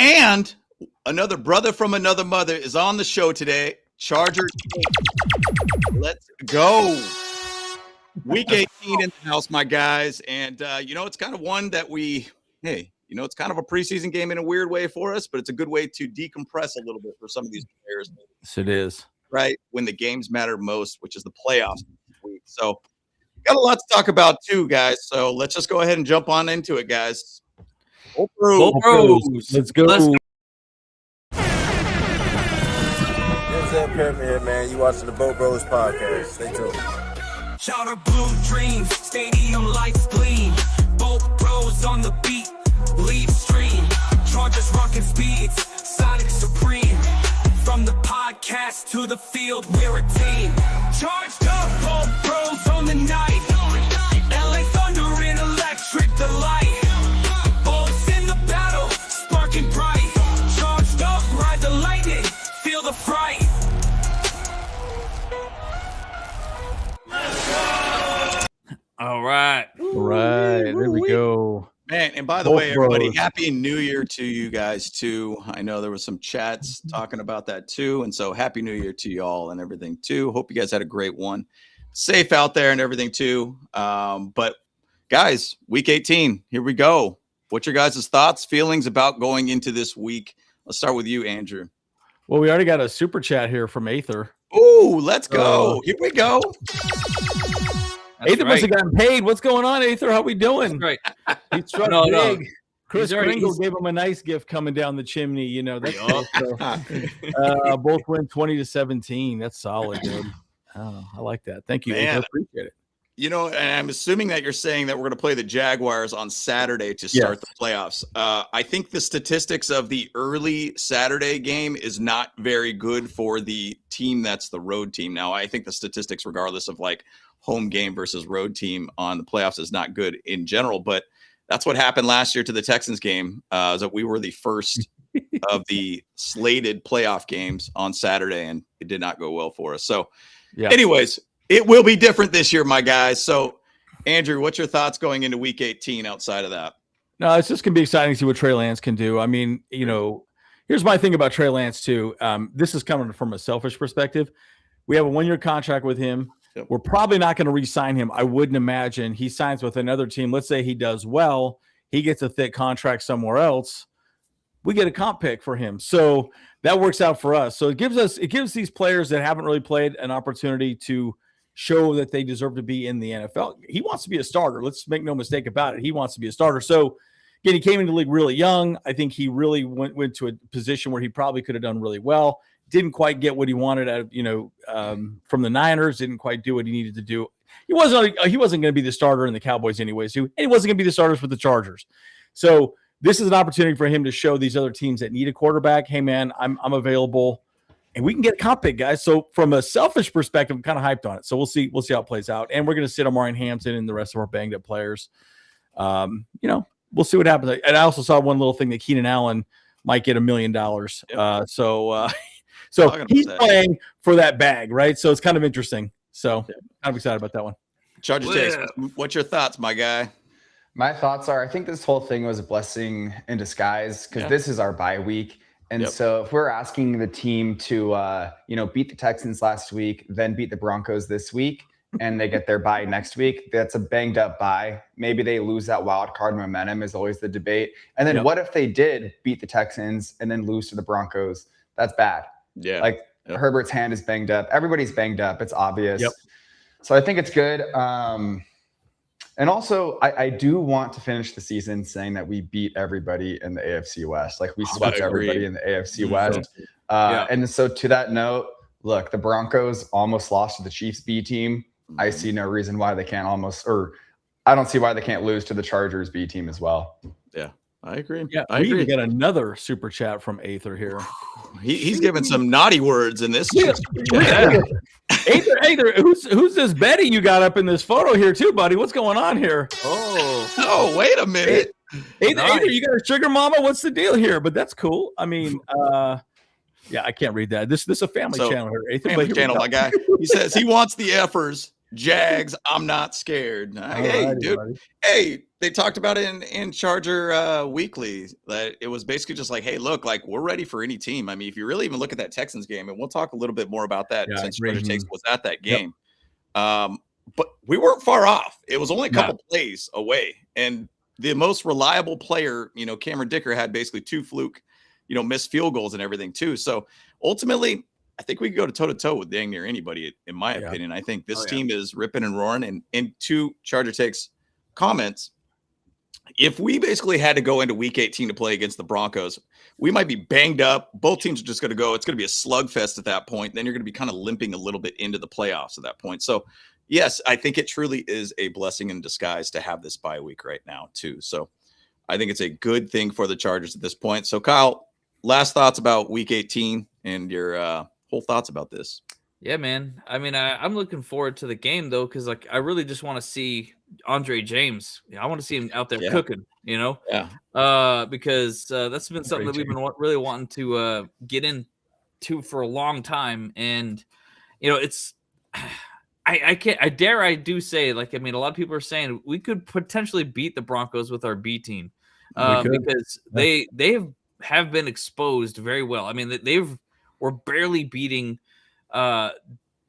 And another brother from another mother is on the show today. Chargers. Let's go. Week 18 in the house, my guys. And, it's kind of one that it's kind of a preseason game in a weird way for us, but it's a good way to decompress a little bit for some of these players. Yes, it is. Right? When the games matter most, which is the playoffs this week. So, got a lot to talk about too, guys. So, let's just go ahead and jump on into it, guys. Both Bros. Let's go. What's up, here, man? You watching the Boat Bros podcast. Stay tuned. Shout out blue dreams, stadium lights gleam. Boat Bros on the beat, leave stream. Chargers rocking speeds, Sonic supreme. From the podcast to the field, we're a team. Charged up, Boat Bros on the night. LA Thunder in electric delight. Bolts in the battle, sparking bright. Charged up, ride the lightning, feel the fright. All right. There we go. Man, and by the way, everybody, happy New Year to you guys, too. I know there was some chats talking about that, too. And so happy New Year to you all and everything, too. Hope you guys had a great one. Safe out there and everything, too. But, guys, Week 18, here we go. What's your guys' thoughts, feelings about going into this week? Let's start with you, Andrew. Well, we already got a super chat here from Aether. Ooh, let's go. Here we go. Aether must have gotten paid. What's going on, Aether? How we doing? Right. He struck big. Chris Kringle gave him a nice gift coming down the chimney. That's cool. So, both win 20-17. That's solid, dude. Oh, I like that. Thank you. I appreciate it. And I'm assuming that you're saying that we're going to play the Jaguars on Saturday to start the playoffs. I think the statistics of the early Saturday game is not very good for the team that's the road team. Now, I think the statistics, regardless of home game versus road team on the playoffs, is not good in general, but that's what happened last year to the Texans game, is that we were the first of the slated playoff games on Saturday, and it did not go well for us. So anyways, it will be different this year, my guys. So Andrew, what's your thoughts going into Week 18 outside of that? No, it's just going to be exciting to see what Trey Lance can do. I mean, here's my thing about Trey Lance too. This is coming from a selfish perspective. We have a 1-year contract with him. We're probably not going to re-sign him. I wouldn't imagine. He signs with another team. Let's say he does well. He gets a thick contract somewhere else. We get a comp pick for him. So that works out for us. So it gives these players that haven't really played an opportunity to show that they deserve to be in the NFL. He wants to be a starter. Let's make no mistake about it. He wants to be a starter. So again, he came into the league really young. I think he really went to a position where he probably could have done really well. Didn't quite get what he wanted out of, from the Niners. Didn't quite do what he needed to do. He wasn't going to be the starter in the Cowboys anyways. And he wasn't going to be the starters for the Chargers. So this is an opportunity for him to show these other teams that need a quarterback, hey man, I'm available, and we can get a comp pick, guys. So from a selfish perspective, I'm kind of hyped on it. So we'll see how it plays out. And we're going to sit on Marion Hampton and the rest of our banged up players. We'll see what happens. And I also saw one little thing that Keenan Allen might get $1 million. So he's playing for that bag, right? So it's kind of interesting. So I'm excited about that one. Chargers Chase, what's your thoughts, my guy? My thoughts are, I think this whole thing was a blessing in disguise because this is our bye week. And so if we're asking the team to, beat the Texans last week, then beat the Broncos this week, and they get their bye next week, that's a banged up bye. Maybe they lose that wild card momentum is always the debate. And then what if they did beat the Texans and then lose to the Broncos? That's bad. Yeah. Herbert's hand is banged up. Everybody's banged up. It's obvious. So I think it's good. And also, I do want to finish the season saying that we beat everybody in the AFC West. We swept everybody in the AFC West. And so to that note, look, the Broncos almost lost to the Chiefs B team. I see no reason why they can't I don't see why they can't lose to the Chargers B team as well. Yeah. I agree. Yeah, we even got another super chat from Aether here. He's giving some naughty words in this. Aether, who's this Betty you got up in this photo here too, buddy? What's going on here? Oh, wait a minute. Aether, you got a sugar mama? What's the deal here? But that's cool. I mean, I can't read that. This is a family channel here. Aether, family channel, my guy. He says he wants the effers. Jags, I'm not scared. Hey, dude. Buddy. Hey, they talked about it in Charger Weekly. That it was basically just like, hey, look, like we're ready for any team. I mean, if you really even look at that Texans game, and we'll talk a little bit more about that since Charger Takes was at that game. Yep. But we weren't far off. It was only a couple plays away. And the most reliable player, Cameron Dicker had basically 2 fluke, missed field goals and everything too. So ultimately, I think we could go toe-to-toe with dang near anybody, in my opinion. I think this team is ripping and roaring. And to Charger Takes comments, if we basically had to go into Week 18 to play against the Broncos, we might be banged up. Both teams are just going to go. It's going to be a slugfest at that point. Then you're going to be kind of limping a little bit into the playoffs at that point. So, yes, I think it truly is a blessing in disguise to have this bye week right now, too. So I think it's a good thing for the Chargers at this point. So, Kyle, last thoughts about Week 18 and your whole thoughts about this. Yeah, man. I mean, I'm looking forward to the game though, because like I really just want to see Andre James. I want to see him out there cooking. Because that's been something that we've been really wanting to get into for a long time, and it's. I do say, like, I mean, a lot of people are saying we could potentially beat the Broncos with our B team because they have been exposed very well. I mean, we're barely beating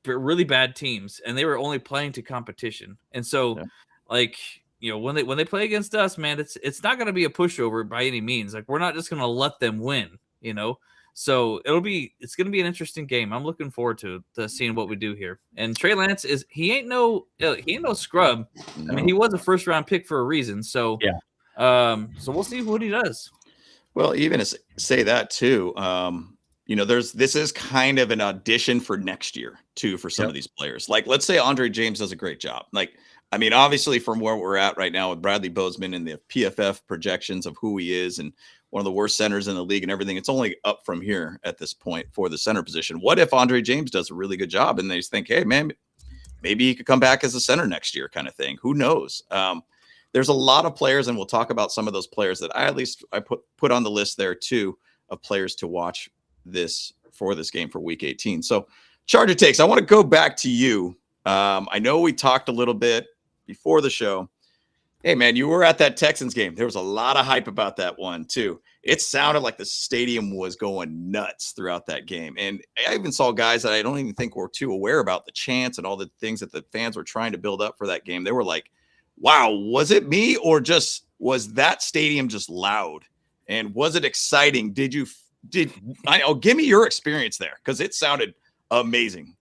really bad teams, and they were only playing to competition. And so, when they play against us, man, it's not going to be a pushover by any means. Like, we're not just going to let them win, So it's going to be an interesting game. I'm looking forward to seeing what we do here. And Trey Lance he ain't no scrub. No. I mean, he was a first round pick for a reason. So so we'll see what he does. Well, even to say that too, this is kind of an audition for next year too for some of these players. Like, let's say Andre James does a great job. Like, I mean, obviously from where we're at right now with Bradley Bozeman and the PFF projections of who he is and one of the worst centers in the league and everything, it's only up from here at this point for the center position. What if Andre James does a really good job and they just think, hey, man, maybe he could come back as a center next year kind of thing? Who knows? There's a lot of players, and we'll talk about some of those players that I put on the list there too of players to watch this game for Week 18. So Charger Takes, I want to go back to you. I know we talked a little bit before the show. Hey, man, you were at that Texans game. There was a lot of hype about that one, too. It sounded like the stadium was going nuts throughout that game. And I even saw guys that I don't even think were too aware about the chants and all the things that the fans were trying to build up for that game. They were like, wow, was it me or just was that stadium just loud? And was it exciting? Give me your experience there, because it sounded amazing.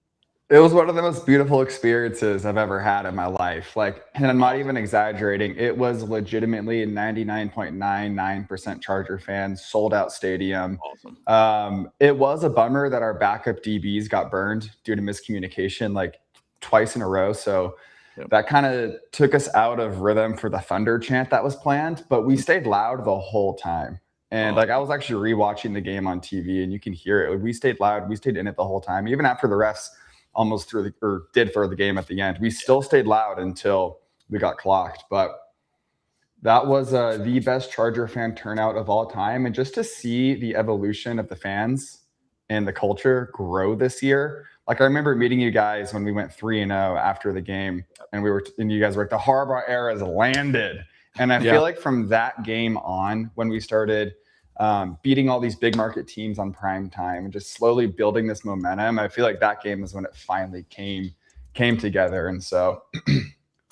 It was one of the most beautiful experiences I've ever had in my life. Like, and I'm not even exaggerating. It was legitimately 99.99% Charger fans, sold out stadium. Awesome. It was a bummer that our backup DBs got burned due to miscommunication like twice in a row. So that kind of took us out of rhythm for the Thunder chant that was planned, but we stayed loud the whole time. And I was actually rewatching the game on TV, and you can hear it. We stayed loud. We stayed in it the whole time, even after the refs almost did for the game at the end. We still stayed loud until we got clocked. But that was the best Charger fan turnout of all time. And just to see the evolution of the fans and the culture grow this year. Like, I remember meeting you guys when we went 3-0 after the game, and you guys were like, the Harbaugh era has landed. And I feel like from that game on, when we started beating all these big market teams on prime time and just slowly building this momentum, I feel like that game is when it finally came together. And so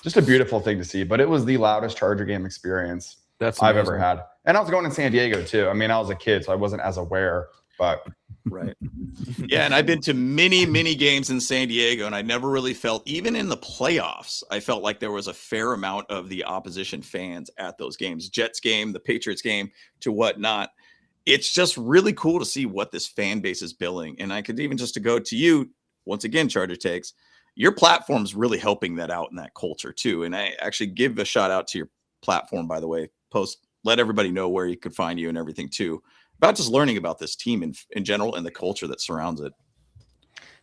just a beautiful thing to see. But it was the loudest Charger game experience I've ever had. And I was going in San Diego too. I mean, I was a kid, so I wasn't as aware, but right. Yeah, and I've been to many games in San Diego, and I never really felt, even in the playoffs, I felt like there was a fair amount of the opposition fans at those games. Jets game, the Patriots game, to whatnot. It's just really cool to see what this fan base is building. And I could even just to go to you, once again, Charger Takes, your platform's really helping that out in that culture too. And I actually give a shout out to your platform, by the way. Let everybody know where you could find you and everything too, about just learning about this team in general and the culture that surrounds it.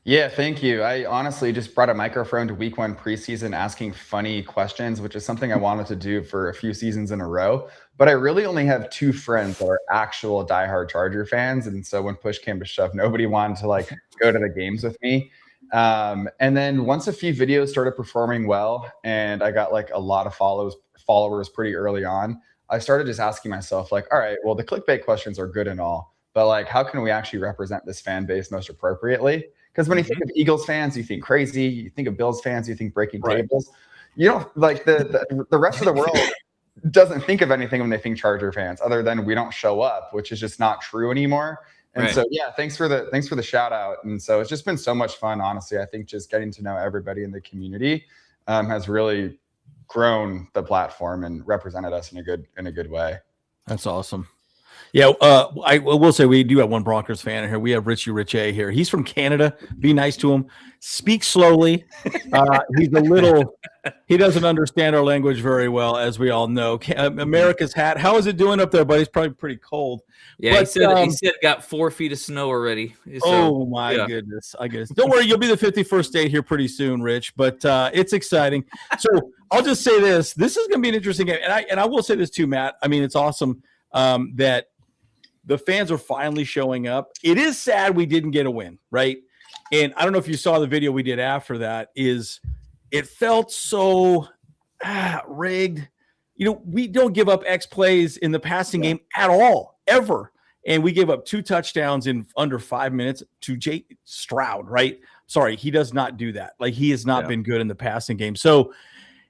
Yeah, thank you. I honestly just brought a microphone to week 1 preseason asking funny questions, which is something I wanted to do for a few seasons in a row. But I really only have 2 friends that are actual diehard Charger fans. And so when push came to shove, nobody wanted to go to the games with me. And then once a few videos started performing well and I got like a lot of followers pretty early on, I started just asking myself like, all right, well, the clickbait questions are good and all, but like, how can we actually represent this fan base most appropriately? Because when you think of Eagles fans, you think crazy. You think of Bills fans, you think breaking tables. You don't like the rest of the world doesn't think of anything when they think Charger fans other than we don't show up, which is just not true anymore. And so, yeah, thanks for the shout out. And so it's just been so much fun, honestly. I think just getting to know everybody in the community has really grown the platform and represented us in a good way. That's awesome. Yeah, I will say we do have one Broncos fan in here. We have Rich A here. He's from Canada. Be nice to him. Speak slowly. He doesn't understand our language very well, as we all know. America's hat. How is it doing up there, buddy? It's probably pretty cold. Yeah, but, he said got 4 feet of snow already. So, my goodness. I guess. Don't worry, you'll be the 51st state here pretty soon, Rich. But it's exciting. So I'll just say this. This is going to be an interesting game. And I will say this too, Matt. I mean, it's awesome that the fans are finally showing up. It is sad we didn't get a win, right? And I don't know if you saw the video we did after that. It felt so rigged. You know, we don't give up X plays in the passing game at all, ever. And we gave up 2 touchdowns in under 5 minutes to Jay Stroud, right? Sorry, he does not do that. Like, he has not been good in the passing game. So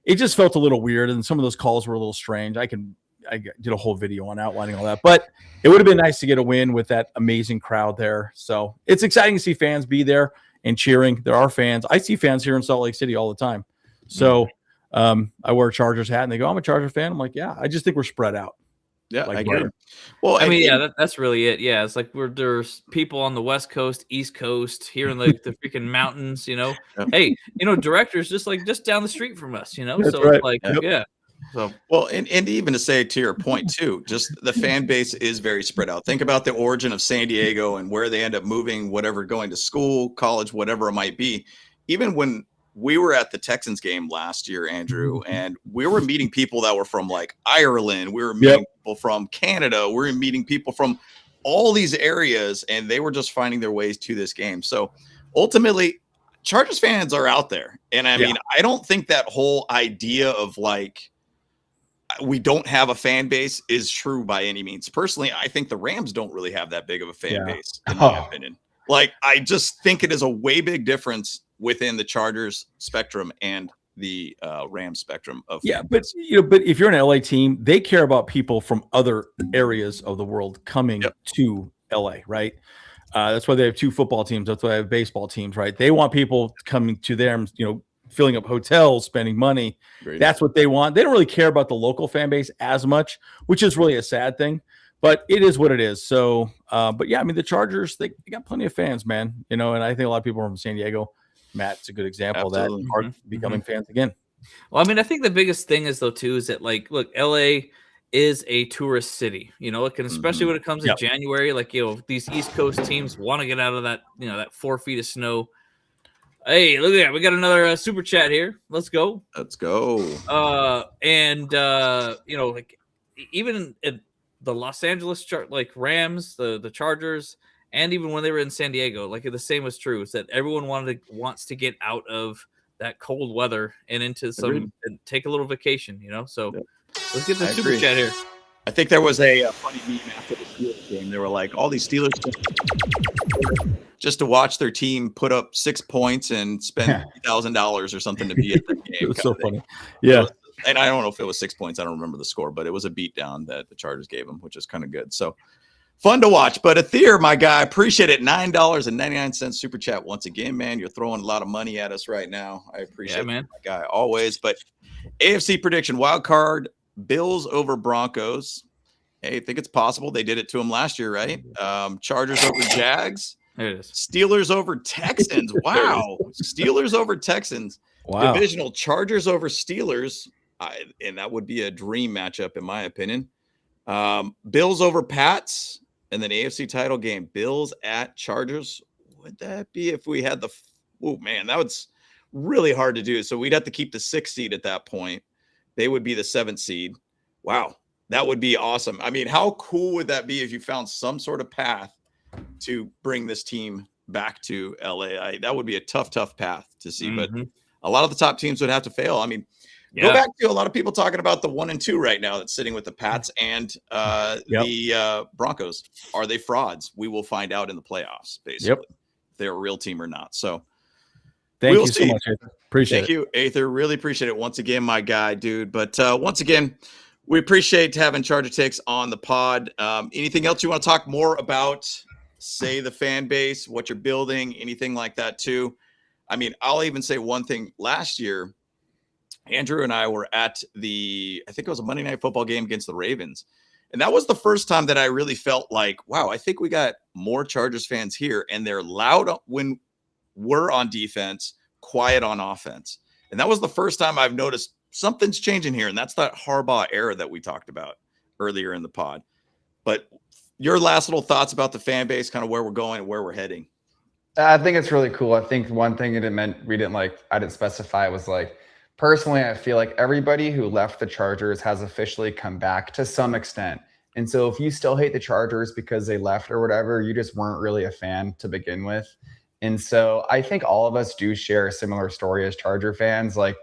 it just felt a little weird, and some of those calls were a little strange. I did a whole video on outlining all that, but it would have been nice to get a win with that amazing crowd there. So it's exciting to see fans be there and cheering. There are fans. I see fans here in Salt Lake City all the time. So I wear a Chargers hat and they go, I'm a Charger fan. I'm like, yeah, I just think we're spread out. Yeah, like, I get it. Well, I mean, that's really it. Yeah, it's like there's people on the West Coast, East Coast, here in the freaking mountains, you know. Hey, you know, directors just down the street from us, you know. That's so right. Like, yeah. So well, and even to say to your point too, just the fan base is very spread out. Think about the origin of San Diego and where they end up moving, whatever, going to school, college, whatever it might be. Even when we were at the Texans game last year, Andrew, and we were meeting people that were from like Ireland, we were meeting people from Canada, we were meeting people from all these areas, and they were just finding their ways to this game. So ultimately, Chargers fans are out there. And I mean, I don't think that whole idea of like, we don't have a fan base is true by any means. Personally, I think the Rams don't really have that big of a fan base, in my opinion. Like, I just think it is a way big difference within the Chargers spectrum and the Rams spectrum of but but if you're an LA team, they care about people from other areas of the world coming to LA, right? That's why they have 2 football teams. That's why they have baseball teams, right? They want people coming to them, you know, filling up hotels, spending money. That's what they want. They don't really care about the local fan base as much, which is really a sad thing, but it is what it is. So, but yeah, I mean, the Chargers, they got plenty of fans, man, you know, and I think a lot of people are from San Diego. Matt's a good example of that, are becoming fans again. Well, I mean, I think the biggest thing is, though, too, is that, like, look, LA is a tourist city, you know, and especially when it comes to January, like, you know, these East Coast teams want to get out of that, you know, that 4 feet of snow. Hey, look at that. We got another super chat here. Let's go. Let's go. You know, like, even in the Los Angeles Rams, the Chargers, and even when they were in San Diego, like, the same was true. Is that everyone wants to get out of that cold weather and into and take a little vacation, you know? So let's get the super chat here. I think there was a funny meme after the Steelers game. They were like, all these Steelers just to watch their team put up 6 points and spend $1,000 or something to be at the game. It was so funny. Yeah. And I don't know if it was 6 points. I don't remember the score, but it was a beatdown that the Chargers gave them, which is kind of good. So fun to watch. But Athir, my guy, appreciate it. $9.99 super chat once again, man. You're throwing a lot of money at us right now. I appreciate it, man. My guy, always. But AFC prediction, wild card, Bills over Broncos. Hey, I think it's possible. They did it to them last year, right? Chargers over Jags. There it is. Steelers over Texans. Wow. Steelers over Texans. Wow. Divisional Chargers over Steelers. And that would be a dream matchup, in my opinion. Bills over Pats. And then AFC title game. Bills at Chargers. Would that be if we had oh, man, that was really hard to do. So we'd have to keep the 6th seed at that point. They would be the 7th seed. Wow. That would be awesome. I mean, how cool would that be if you found some sort of path to bring this team back to LA. That would be a tough path to see, but a lot of the top teams would have to fail. I mean, go back to a lot of people talking about the 1 and 2 right now that's sitting with the Pats and the Broncos. Are they frauds? We will find out in the playoffs, basically, if they're a real team or not. So thank you so much, Aether. Appreciate it. Thank you, Aether. Really appreciate it. Once again, my guy, dude. But once again, we appreciate having Charger Takes on the pod. Anything else you want to talk more about? Say the fan base, what you're building, anything like that too. I mean, I'll even say one thing. Last year, Andrew and I were at I think it was a Monday Night Football game against the Ravens. And that was the first time that I really felt like, wow, I think we got more Chargers fans here. And they're loud when we're on defense, quiet on offense. And that was the first time I've noticed something's changing here. And that's that Harbaugh era that we talked about earlier in the pod. But your last little thoughts about the fan base, kind of where we're going and where we're heading. I think it's really cool. I think one thing it meant I didn't specify was like, personally, I feel like everybody who left the Chargers has officially come back to some extent. And so if you still hate the Chargers because they left or whatever, you just weren't really a fan to begin with. And so I think all of us do share a similar story as Charger fans. Like,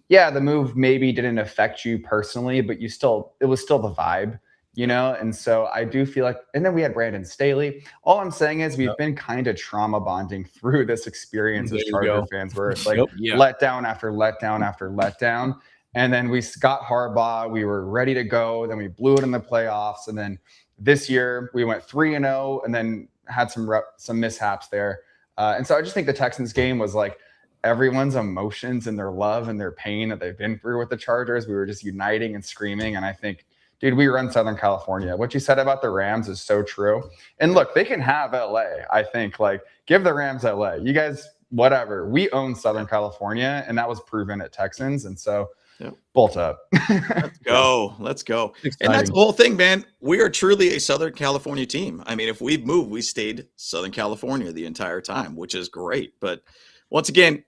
yeah, the move maybe didn't affect you personally, but it was still the vibe, you know? And so I do feel like, and then we had Brandon Staley. All I'm saying is we've been kind of trauma bonding through this experience as Charger fans, where it's like letdown after letdown after letdown. And then we got Harbaugh, we were ready to go. Then we blew it in the playoffs. And then this year we went 3-0 and then had some mishaps there. And so I just think the Texans game was like everyone's emotions and their love and their pain that they've been through with the Chargers. We were just uniting and screaming. And I think, dude, we run Southern California. What you said about the Rams is so true. And look, they can have LA, I think. Like, give the Rams LA. You guys, whatever. We own Southern California, and that was proven at Texans. And so, bolt up. Let's go. And that's the whole thing, man. We are truly a Southern California team. I mean, if we've moved, we stayed Southern California the entire time, which is great. But once again,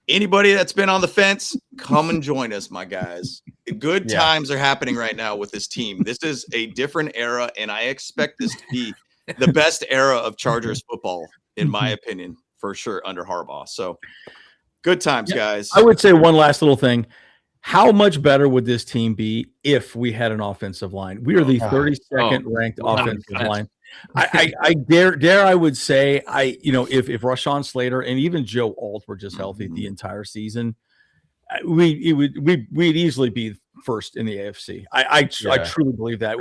anybody that's been on the fence, come and join us, my guys. Good times are happening right now with this team. This is a different era, and I expect this to be the best era of Chargers football, in my opinion, for sure, under Harbaugh. So good times, guys. I would say one last little thing. How much better would this team be if we had an offensive line? We are the 32nd ranked offensive line. I dare I would say if Rashawn Slater and even Joe Alt were just healthy the entire season, we'd easily be first in the AFC. I truly believe that.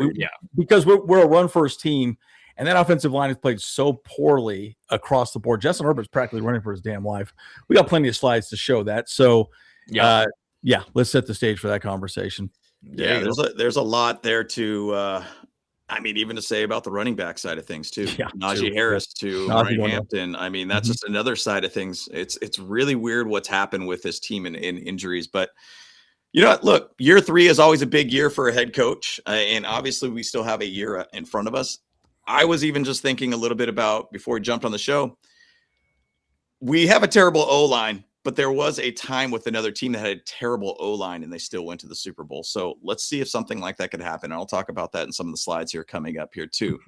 Because we're a run first team, and that offensive line has played so poorly across the board. Justin Herbert's practically running for his damn life. We got plenty of slides to show that. So let's set the stage for that conversation. There's a lot there to even to say about the running back side of things too. Najee Harris to Ryan Hampton. I mean, that's just another side of things. It's really weird what's happened with this team in injuries. But you know what? Look, year 3 is always a big year for a head coach. And obviously we still have a year in front of us. I was even just thinking a little bit about, before we jumped on the show, we have a terrible O-line. But there was a time with another team that had a terrible O-line and they still went to the Super Bowl. So let's see if something like that could happen. I'll talk about that in some of the slides here coming up here too.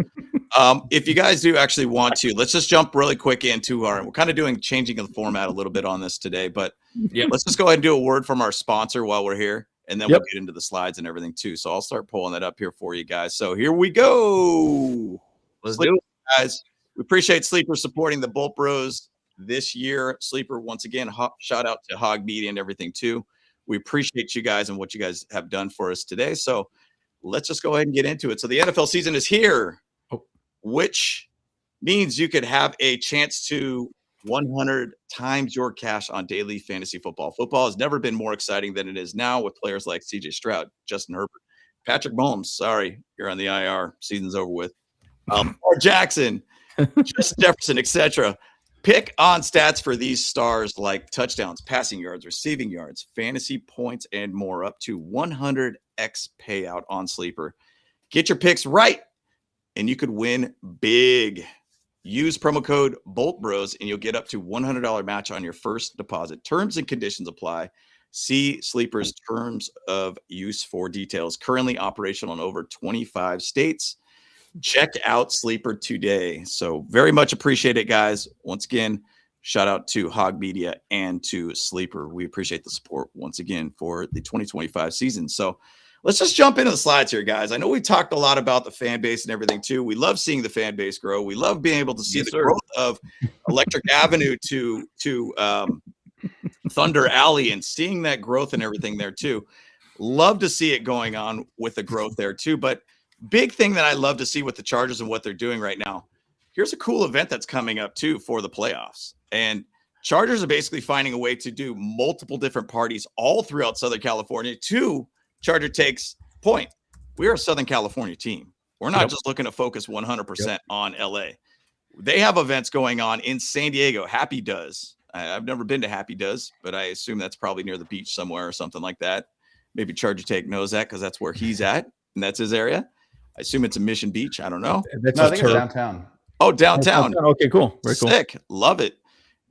If you guys do actually want to, let's just jump really quick into we're kind of changing the format a little bit on this today, but let's just go ahead and do a word from our sponsor while we're here. And then we'll get into the slides and everything too. So I'll start pulling that up here for you guys. So here we go. Let's do it, guys. We appreciate Sleeper supporting the Bolt Bros this year. Sleeper, once again, shout out to Hog Media and everything too. We appreciate you guys and what you guys have done for us today. So let's just go ahead and get into it. So the NFL season is here, which means you could have a chance to 100 times your cash on daily fantasy football. Football has never been more exciting than it is now with players like CJ Stroud, Justin Herbert, Patrick Mahomes. Sorry, you're on the IR. Season's over with. Or Jackson, Justin Jefferson, etc. Pick on stats for these stars like touchdowns, passing yards, receiving yards, fantasy points, and more, up to 100x payout on Sleeper. Get your picks right, and you could win big. Use promo code BOLTBROS, and you'll get up to $100 match on your first deposit. Terms and conditions apply. See Sleeper's terms of use for details. Currently operational in over 25 states. check out Sleeper today. So very much appreciate it, guys. Once again, shout out to Hog Media and to Sleeper. We appreciate the support once again for the 2025 season. So let's just jump into the slides here, guys. I know we talked a lot about the fan base and everything too. We love seeing the fan base grow. We love being able to see the growth of Electric Avenue to Thunder Alley and seeing that growth and everything there too. Love to see it going on with the growth there too. But big thing that I love to see with the Chargers and what they're doing right now. Here's a cool event that's coming up too for the playoffs. And Chargers are basically finding a way to do multiple different parties all throughout Southern California. To Charger Takes point, we're a Southern California team. We're not just looking to focus 100% on LA. They have events going on in San Diego. Happy does. I've never been to Happy Does, but I assume that's probably near the beach somewhere or something like that. Maybe Charger Take knows that because that's where he's at and that's his area. I assume it's a Mission Beach. I don't know. No, I think it's downtown. Oh, downtown. Okay, cool. Very cool. Sick. Love it.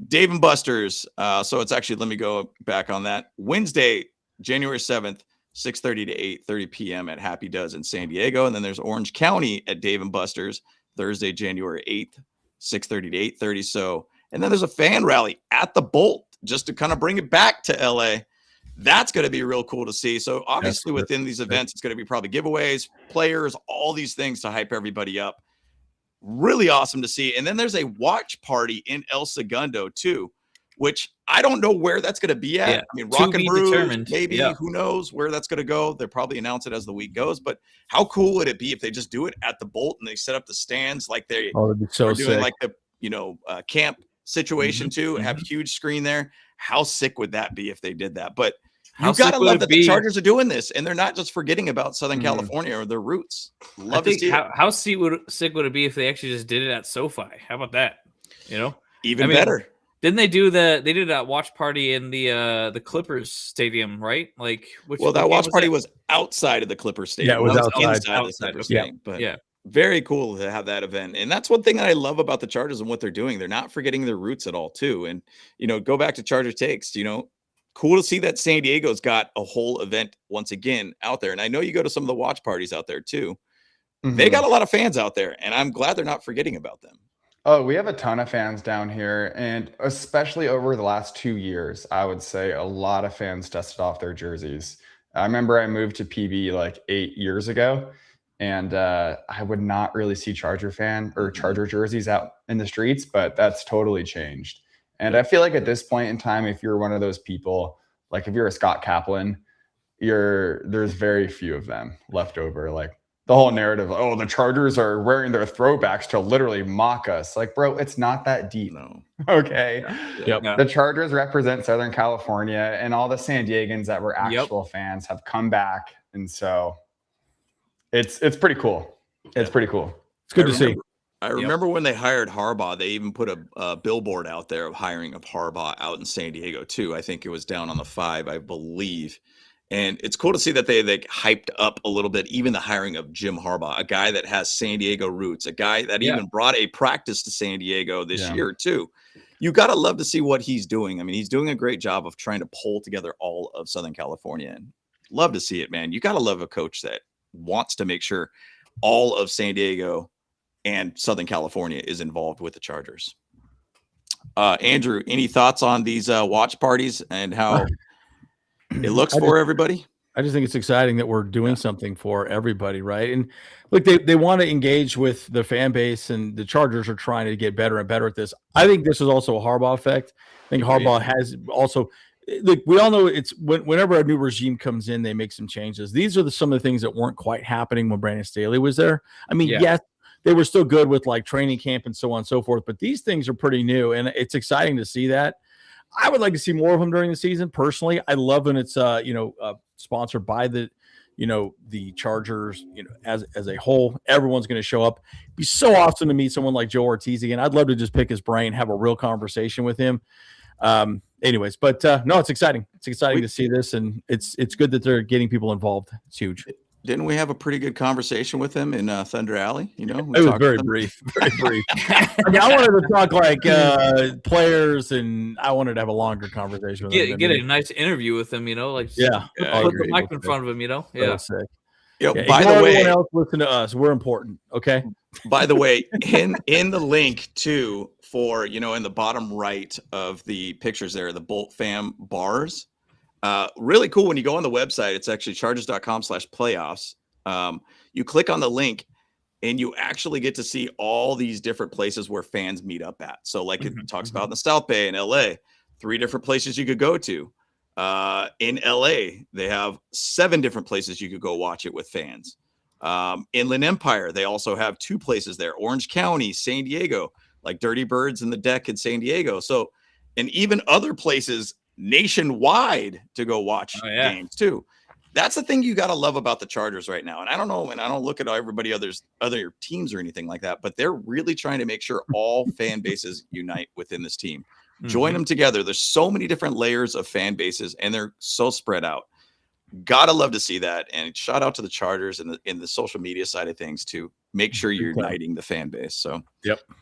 Dave and Buster's. So it's actually, let me go back on that. Wednesday, January 7th, 6:30 to 8:30 p.m. at Happy Does in San Diego. And then there's Orange County at Dave and Buster's Thursday, January 8th, 6:30 to 8:30. So, and then there's a fan rally at the Bolt just to kind of bring it back to LA. That's going to be real cool to see. So obviously within these events, it's going to be probably giveaways, players, all these things to hype everybody up. Really awesome to see. And then there's a watch party in El Segundo too, which I don't know where that's going to be at. Yeah, I mean, Rock and Brew, maybe, yeah. Who knows where that's going to go. They'll probably announce it as the week goes, but how cool would it be if they just do it at the Bolt and they set up the stands like they that'd be so are doing sick. like the, camp situation too, and have a huge screen there. How sick would that be if they did that? But you got to love that the Chargers are doing this, and they're not just forgetting about Southern California or their roots. Love to see it. How sick would it be if they actually just did it at SoFi? How about that? Even better. Didn't they do they did a watch party in the Clippers stadium, right? Like, that watch party was outside of the Clippers stadium. Yeah, it was outside the Clippers stadium. But yeah. Very cool to have that event. And that's one thing that I love about the Chargers and what they're doing. They're not forgetting their roots at all too. And, go back to Charger Takes, cool to see that San Diego's got a whole event once again out there. And I know you go to some of the watch parties out there too. Mm-hmm. They got a lot of fans out there, and I'm glad they're not forgetting about them. Oh, we have a ton of fans down here. And especially over the last 2 years, I would say a lot of fans dusted off their jerseys. I remember I moved to PB like 8 years ago. And I would not really see Charger jerseys out in the streets, but that's totally changed. And I feel like at this point in time, if you're one of those people, like if you're a Scott Kaplan, there's very few of them left over. Like the whole narrative, the Chargers are wearing their throwbacks to literally mock us. Like, bro, it's not that deep. No. Okay. Yep. The Chargers represent Southern California, and all the San Diegans that were actual fans have come back. And so it's pretty cool. It's pretty cool. It's good to see. I remember when they hired Harbaugh, they even put a billboard out there of hiring of Harbaugh out in San Diego too. I think it was down on the 5, I believe. And it's cool to see that they hyped up a little bit, even the hiring of Jim Harbaugh, a guy that has San Diego roots, a guy that even brought a practice to San Diego this year too. You got to love to see what he's doing. I mean, he's doing a great job of trying to pull together all of Southern California, and love to see it, man. You got to love a coach that wants to make sure all of San Diego and Southern California is involved with the Chargers. Andrew, any thoughts on these watch parties and how it looks for everybody? I just think it's exciting that we're doing something for everybody, right? And look, they want to engage with the fan base, and the Chargers are trying to get better and better at this. I think this is also a Harbaugh effect. I think Harbaugh has also – look, we all know it's whenever a new regime comes in, they make some changes. These are some of the things that weren't quite happening when Brandon Staley was there. I mean, yes, they were still good with like training camp and so on and so forth, but these things are pretty new, and it's exciting to see that. I would like to see more of them during the season. Personally, I love when it's sponsored by the Chargers, as a whole. Everyone's going to show up. It'd be so awesome to meet someone like Joe Ortiz again. I'd love to just pick his brain, have a real conversation with him. Anyways, but no, it's exciting. It's exciting to see this, and it's good that they're getting people involved. It's huge. Didn't we have a pretty good conversation with him in Thunder Alley? It was very brief. Very brief. I wanted to talk like players, and I wanted to have a longer conversation with him. Get a nice interview with him, put the mic in front of him, Yeah. By the way, everyone else listen to us. We're important. Okay. By the way, in the link too for, in the bottom right of the pictures there, the Bolt Fam bars, really cool. When you go on the website, it's actually chargers.com/playoffs. You click on the link and you actually get to see all these different places where fans meet up at. So like it talks about in the South Bay in LA, 3 different places you could go to. In LA, they have 7 different places you could go watch it with fans. Inland Empire, they also have 2 places there, Orange County, San Diego, like Dirty Birds and the Deck in San Diego. So, and even other places nationwide to go watch games too. That's the thing you got to love about the Chargers right now. And I don't know, and I don't look at everybody other teams or anything like that, but they're really trying to make sure all fan bases unite within this team. Join them together. There's so many different layers of fan bases and they're so spread out. Gotta love to see that. And shout out to the Chargers and in the social media side of things to make sure you're uniting the fan base. So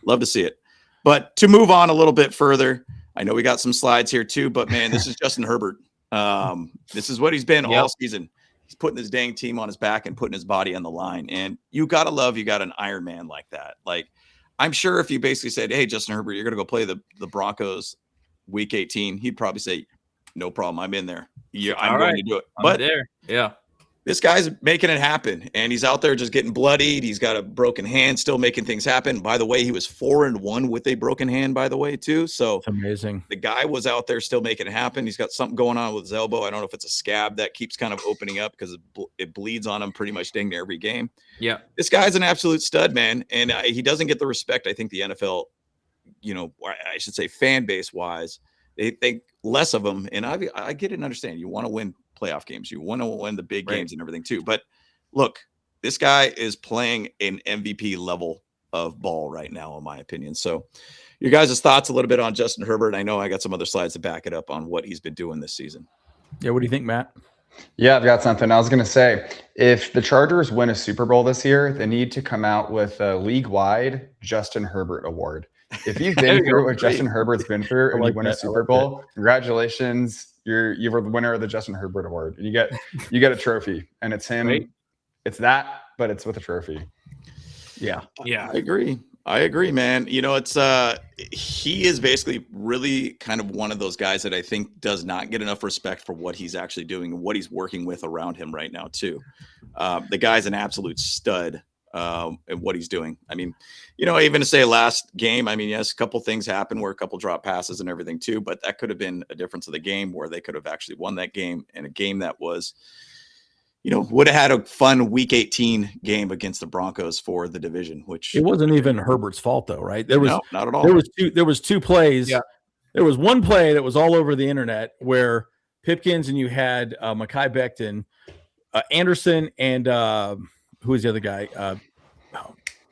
love to see it. But to move on a little bit further, I know we got some slides here too, but man, this is Justin Herbert. This is what he's been all season. He's putting his dang team on his back and putting his body on the line. And you got an Iron Man like that. Like, I'm sure if you basically said, hey, Justin Herbert, you're going to go play the Broncos week 18, he'd probably say, no problem. I'm in there. I'm going to do it. But this guy's making it happen. And he's out there just getting bloodied. He's got a broken hand, still making things happen. By the way, he was 4-1 with a broken hand, by the way, too. So it's amazing. The guy was out there still making it happen. He's got something going on with his elbow. I don't know if it's a scab that keeps kind of opening up because it bleeds on him pretty much dang near every game. Yeah. This guy's an absolute stud, man. And he doesn't get the respect I think the NFL, I should say fan base wise, they think less of him. And I get it and understand. You want to win playoff games. You want to win the big games and everything too. But look, this guy is playing an MVP level of ball right now, in my opinion. So your guys' thoughts a little bit on Justin Herbert. I know I got some other slides to back it up on what he's been doing this season. Yeah. What do you think, Matt? Yeah, I've got something. I was going to say, if the Chargers win a Super Bowl this year, they need to come out with a league-wide Justin Herbert award. If you've been through what Justin Herbert's been through and you win a Super Bowl, congratulations. You were the winner of the Justin Herbert Award. And you get a trophy. And it's him. Right. It's that, but it's with a trophy. Yeah. Yeah. I agree, man. It's he is basically really kind of one of those guys that I think does not get enough respect for what he's actually doing and what he's working with around him right now, too. The guy's an absolute stud. And what he's doing. I mean, even to say last game, I mean, yes, a couple things happened where a couple drop passes and everything too, but that could have been a difference of the game where they could have actually won that game, and a game that was, would have had a fun week 18 game against the Broncos for the division, which it wasn't even Herbert's fault though, right? There was not at all. There was 2 plays. Yeah. There was one play that was all over the internet where Pipkins and you had Mekhi Becton, Anderson, and who is the other guy?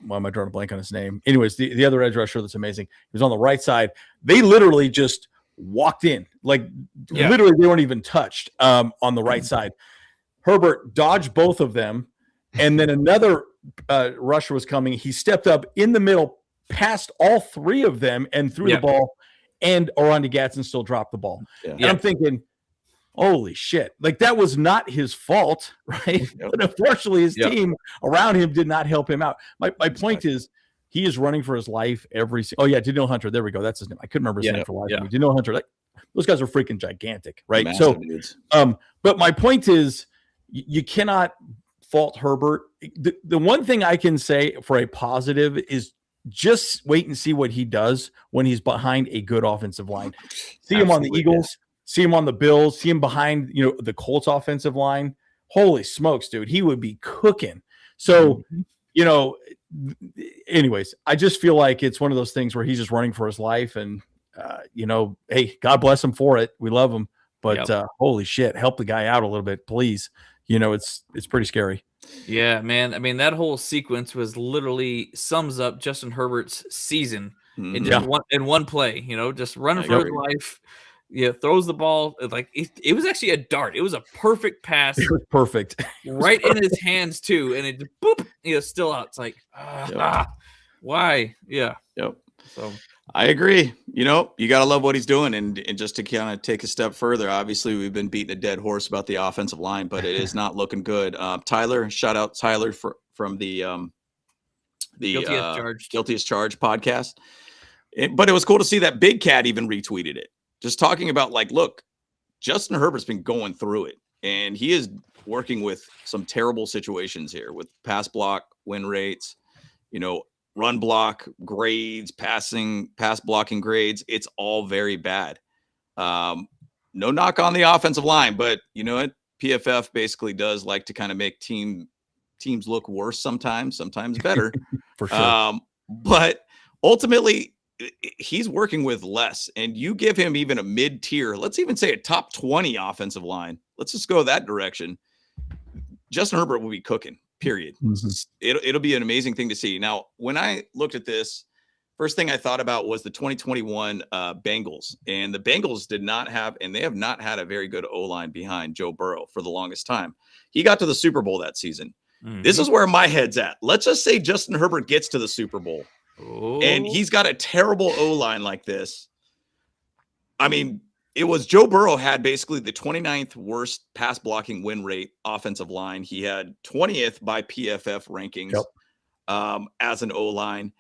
Why am I drawing a blank on his name? Anyways, the other edge rusher that's amazing. He was on the right side. They literally just walked in. Literally, they weren't even touched on the right side. Herbert dodged both of them, and then another rusher was coming. He stepped up in the middle, passed all 3 of them, and threw the ball, and Orlando Gatson still dropped the ball. Yeah. And I'm thinking, holy shit. That was not his fault, right? But unfortunately, his team around him did not help him out. My point is, he is running for his life Daniel Hunter. There we go. That's his name. I couldn't remember his name for life. Yeah. Daniel Hunter. Those guys are freaking gigantic, right? Massive dudes. But my point is, you cannot fault Herbert. The one thing I can say for a positive is just wait and see what he does when he's behind a good offensive line. See him on the Eagles. See him on the Bills, see him behind, the Colts offensive line. Holy smokes, dude. He would be cooking. So, anyways, I just feel like it's one of those things where he's just running for his life. And, hey, God bless him for it. We love him. But holy shit, help the guy out a little bit, please. It's pretty scary. Yeah, man. I mean, that whole sequence was literally sums up Justin Herbert's season in just one play, just running for his life. Yeah, throws the ball it was actually a dart. It was a perfect pass. It was perfect. Right in his hands too, and it boop, still out. It's like, why? Yeah. Yep. So I agree. You know, you got to love what he's doing. And just to kind of take a step further, obviously we've been beating a dead horse about the offensive line, but it is not looking good. Tyler, shout out Tyler from the Guilty as Charged podcast. But it was cool to see that Big Cat even retweeted it. Just talking about like, look, Justin Herbert's been going through it, and he is working with some terrible situations here with pass block, win rates, you know, run block grades, pass blocking grades. It's all very bad. No knock on the offensive line, but you know what? PFF basically does like to kind of make teams look worse sometimes better. For sure. But ultimately, he's working with less, and you give him even a mid-tier, let's even say a top 20 offensive line. Let's just go that direction. Justin Herbert will be cooking, period. Mm-hmm. It'll be an amazing thing to see. Now, when I looked at this, first thing I thought about was the 2021 Bengals, and the Bengals did not have, and they have not had a very good O-line behind Joe Burrow for the longest time. He got to the Super Bowl that season. Mm-hmm. This is where my head's at. Let's just say Justin Herbert gets to the Super Bowl. Oh. And he's got a terrible O-line like this. I mean, it was Joe Burrow had basically the 29th worst pass blocking win rate offensive line. He had 20th by PFF rankings as an O-line.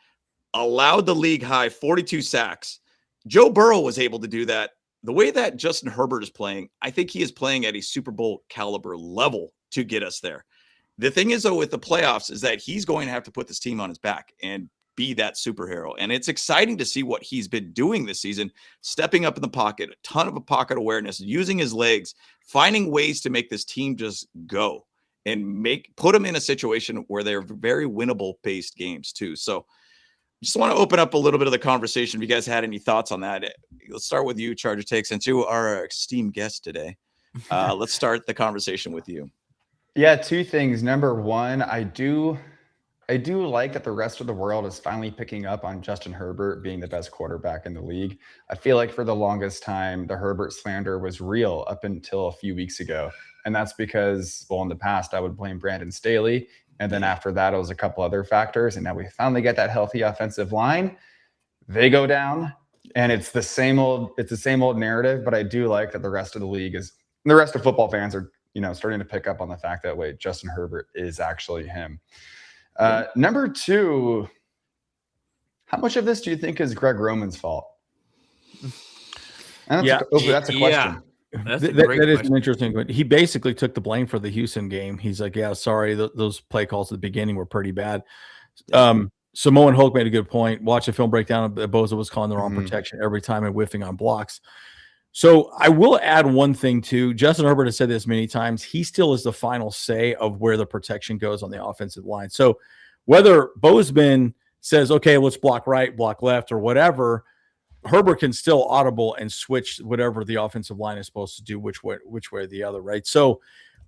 Allowed the league high 42 sacks. Joe Burrow was able to do that. The way that Justin Herbert is playing, I think he is playing at a Super Bowl caliber level to get us there. The thing is, though, with the playoffs is that he's going to have to put this team on his back and be that superhero. And it's exciting to see what he's been doing this season, stepping up in the pocket, a ton of pocket awareness, using his legs, finding ways to make this team just go and put them in a situation where they're very winnable based games too. So just want to open up a little bit of the conversation. If you guys had any thoughts on that, let's start with you, Charger Take, since you are our esteemed guest today. Let's start the conversation with you. Yeah, two things. Number one, I do like that the rest of the world is finally picking up on Justin Herbert being the best quarterback in the league. I feel like for the longest time, the Herbert slander was real up until a few weeks ago. And that's because, well, in the past, I would blame Brandon Staley. And then after that, it was a couple other factors. And now we finally get that healthy offensive line. They go down, and it's the same old narrative. But I do like that the rest of the league the rest of football fans are, starting to pick up on the fact that, wait, Justin Herbert is actually him. Number two, how much of this do you think is Greg Roman's fault? That's a question. Yeah. That is an interesting one. He basically took the blame for the Houston game. He's like, yeah, sorry, those play calls at the beginning were pretty bad. Samoan Hulk made a good point. Watch the film breakdown. Boza was calling the wrong protection every time and whiffing on blocks. So I will add one thing too. Justin Herbert has said this many times. He still is the final say of where the protection goes on the offensive line. So whether Bozeman says, okay, let's block right, block left, or whatever, Herbert can still audible and switch whatever the offensive line is supposed to do, which way or the other, right? So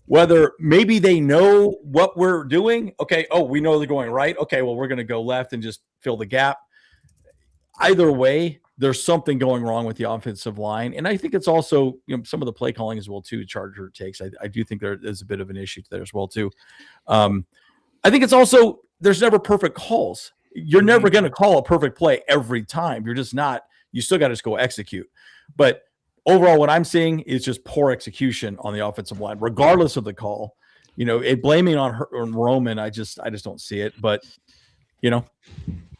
whether maybe they know what we're doing, okay, we know they're going right. Okay, well, we're going to go left and just fill the gap. Either way, there's something going wrong with the offensive line. And I think it's also, some of the play calling as well, too, Charger takes. I do think there is a bit of an issue there as well, too. I think it's also, there's never perfect calls. You're never going to call a perfect play every time. You're just not. You still got to just go execute. But overall, what I'm seeing is just poor execution on the offensive line, regardless of the call. Blaming on Roman, I just don't see it. But,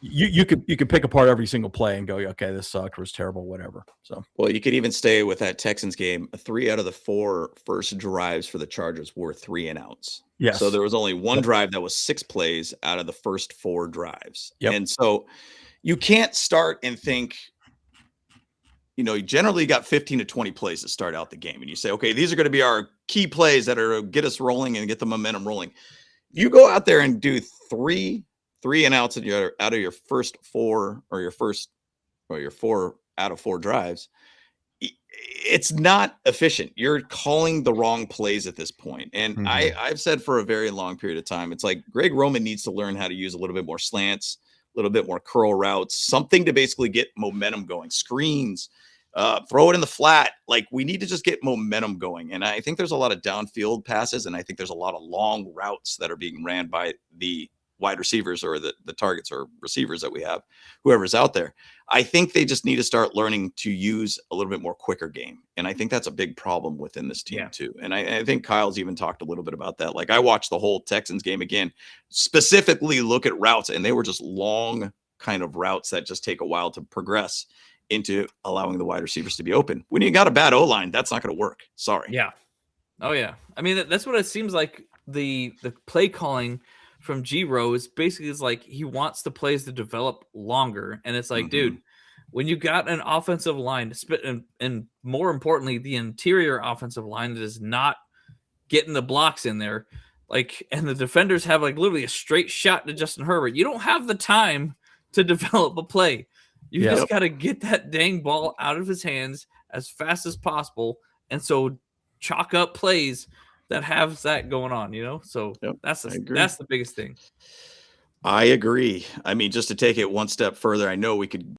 you could pick apart every single play and go, okay, this sucked, or was terrible, whatever. So, well, you could even stay with that Texans game. 3 out of the 4 first drives for the Chargers were 3-and-outs. Yes. So there was only one drive that was 6 plays out of the first 4 drives. Yep. And so you can't start and think, you generally got 15 to 20 plays to start out the game. And you say, okay, these are going to be our key plays that are get us rolling and get the momentum rolling. You go out there and do 3 and-outs out of your first 4 or your 4 out of 4 drives. It's not efficient. You're calling the wrong plays at this point. And I've said for a very long period of time, it's like Greg Roman needs to learn how to use a little bit more slants, a little bit more curl routes, something to basically get momentum going, screens, throw it in the flat. Like, we need to just get momentum going. And I think there's a lot of downfield passes, and I think there's a lot of long routes that are being ran by the wide receivers or the targets or receivers that we have, whoever's out there. I think they just need to start learning to use a little bit more quicker game. And I think that's a big problem within this team too. And I think Kyle's even talked a little bit about that. Like I watched the whole Texans game again, specifically look at routes, and they were just long kind of routes that just take a while to progress into allowing the wide receivers to be open. When you got a bad O-line, that's not going to work. Sorry. Yeah. Oh yeah. I mean, that's what it seems like. The play calling from G-Rose basically is like he wants the plays to develop longer. And it's like, dude, when you got an offensive line and more importantly, the interior offensive line that is not getting the blocks in there, like, and the defenders have like literally a straight shot to Justin Herbert, you don't have the time to develop a play. You just got to get that dang ball out of his hands as fast as possible. And so chalk up plays that have that going on, you know? So that's the biggest thing. I agree. I mean, just to take it one step further, I know we could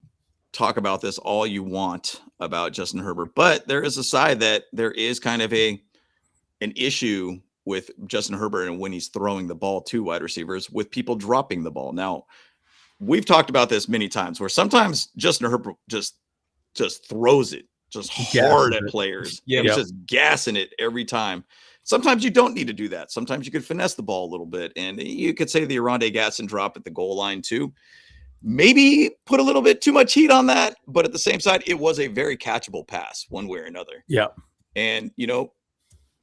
talk about this all you want about Justin Herbert, but there is a side that there is kind of an issue with Justin Herbert and when he's throwing the ball to wide receivers with people dropping the ball. Now, we've talked about this many times where sometimes Justin Herbert just throws it just hard at players. Yeah, he's just gassing it every time. Sometimes you don't need to do that. Sometimes you could finesse the ball a little bit. And you could say the Oronde Gadsden drop at the goal line too. Maybe put a little bit too much heat on that. But at the same side, it was a very catchable pass one way or another. Yeah. And, you know,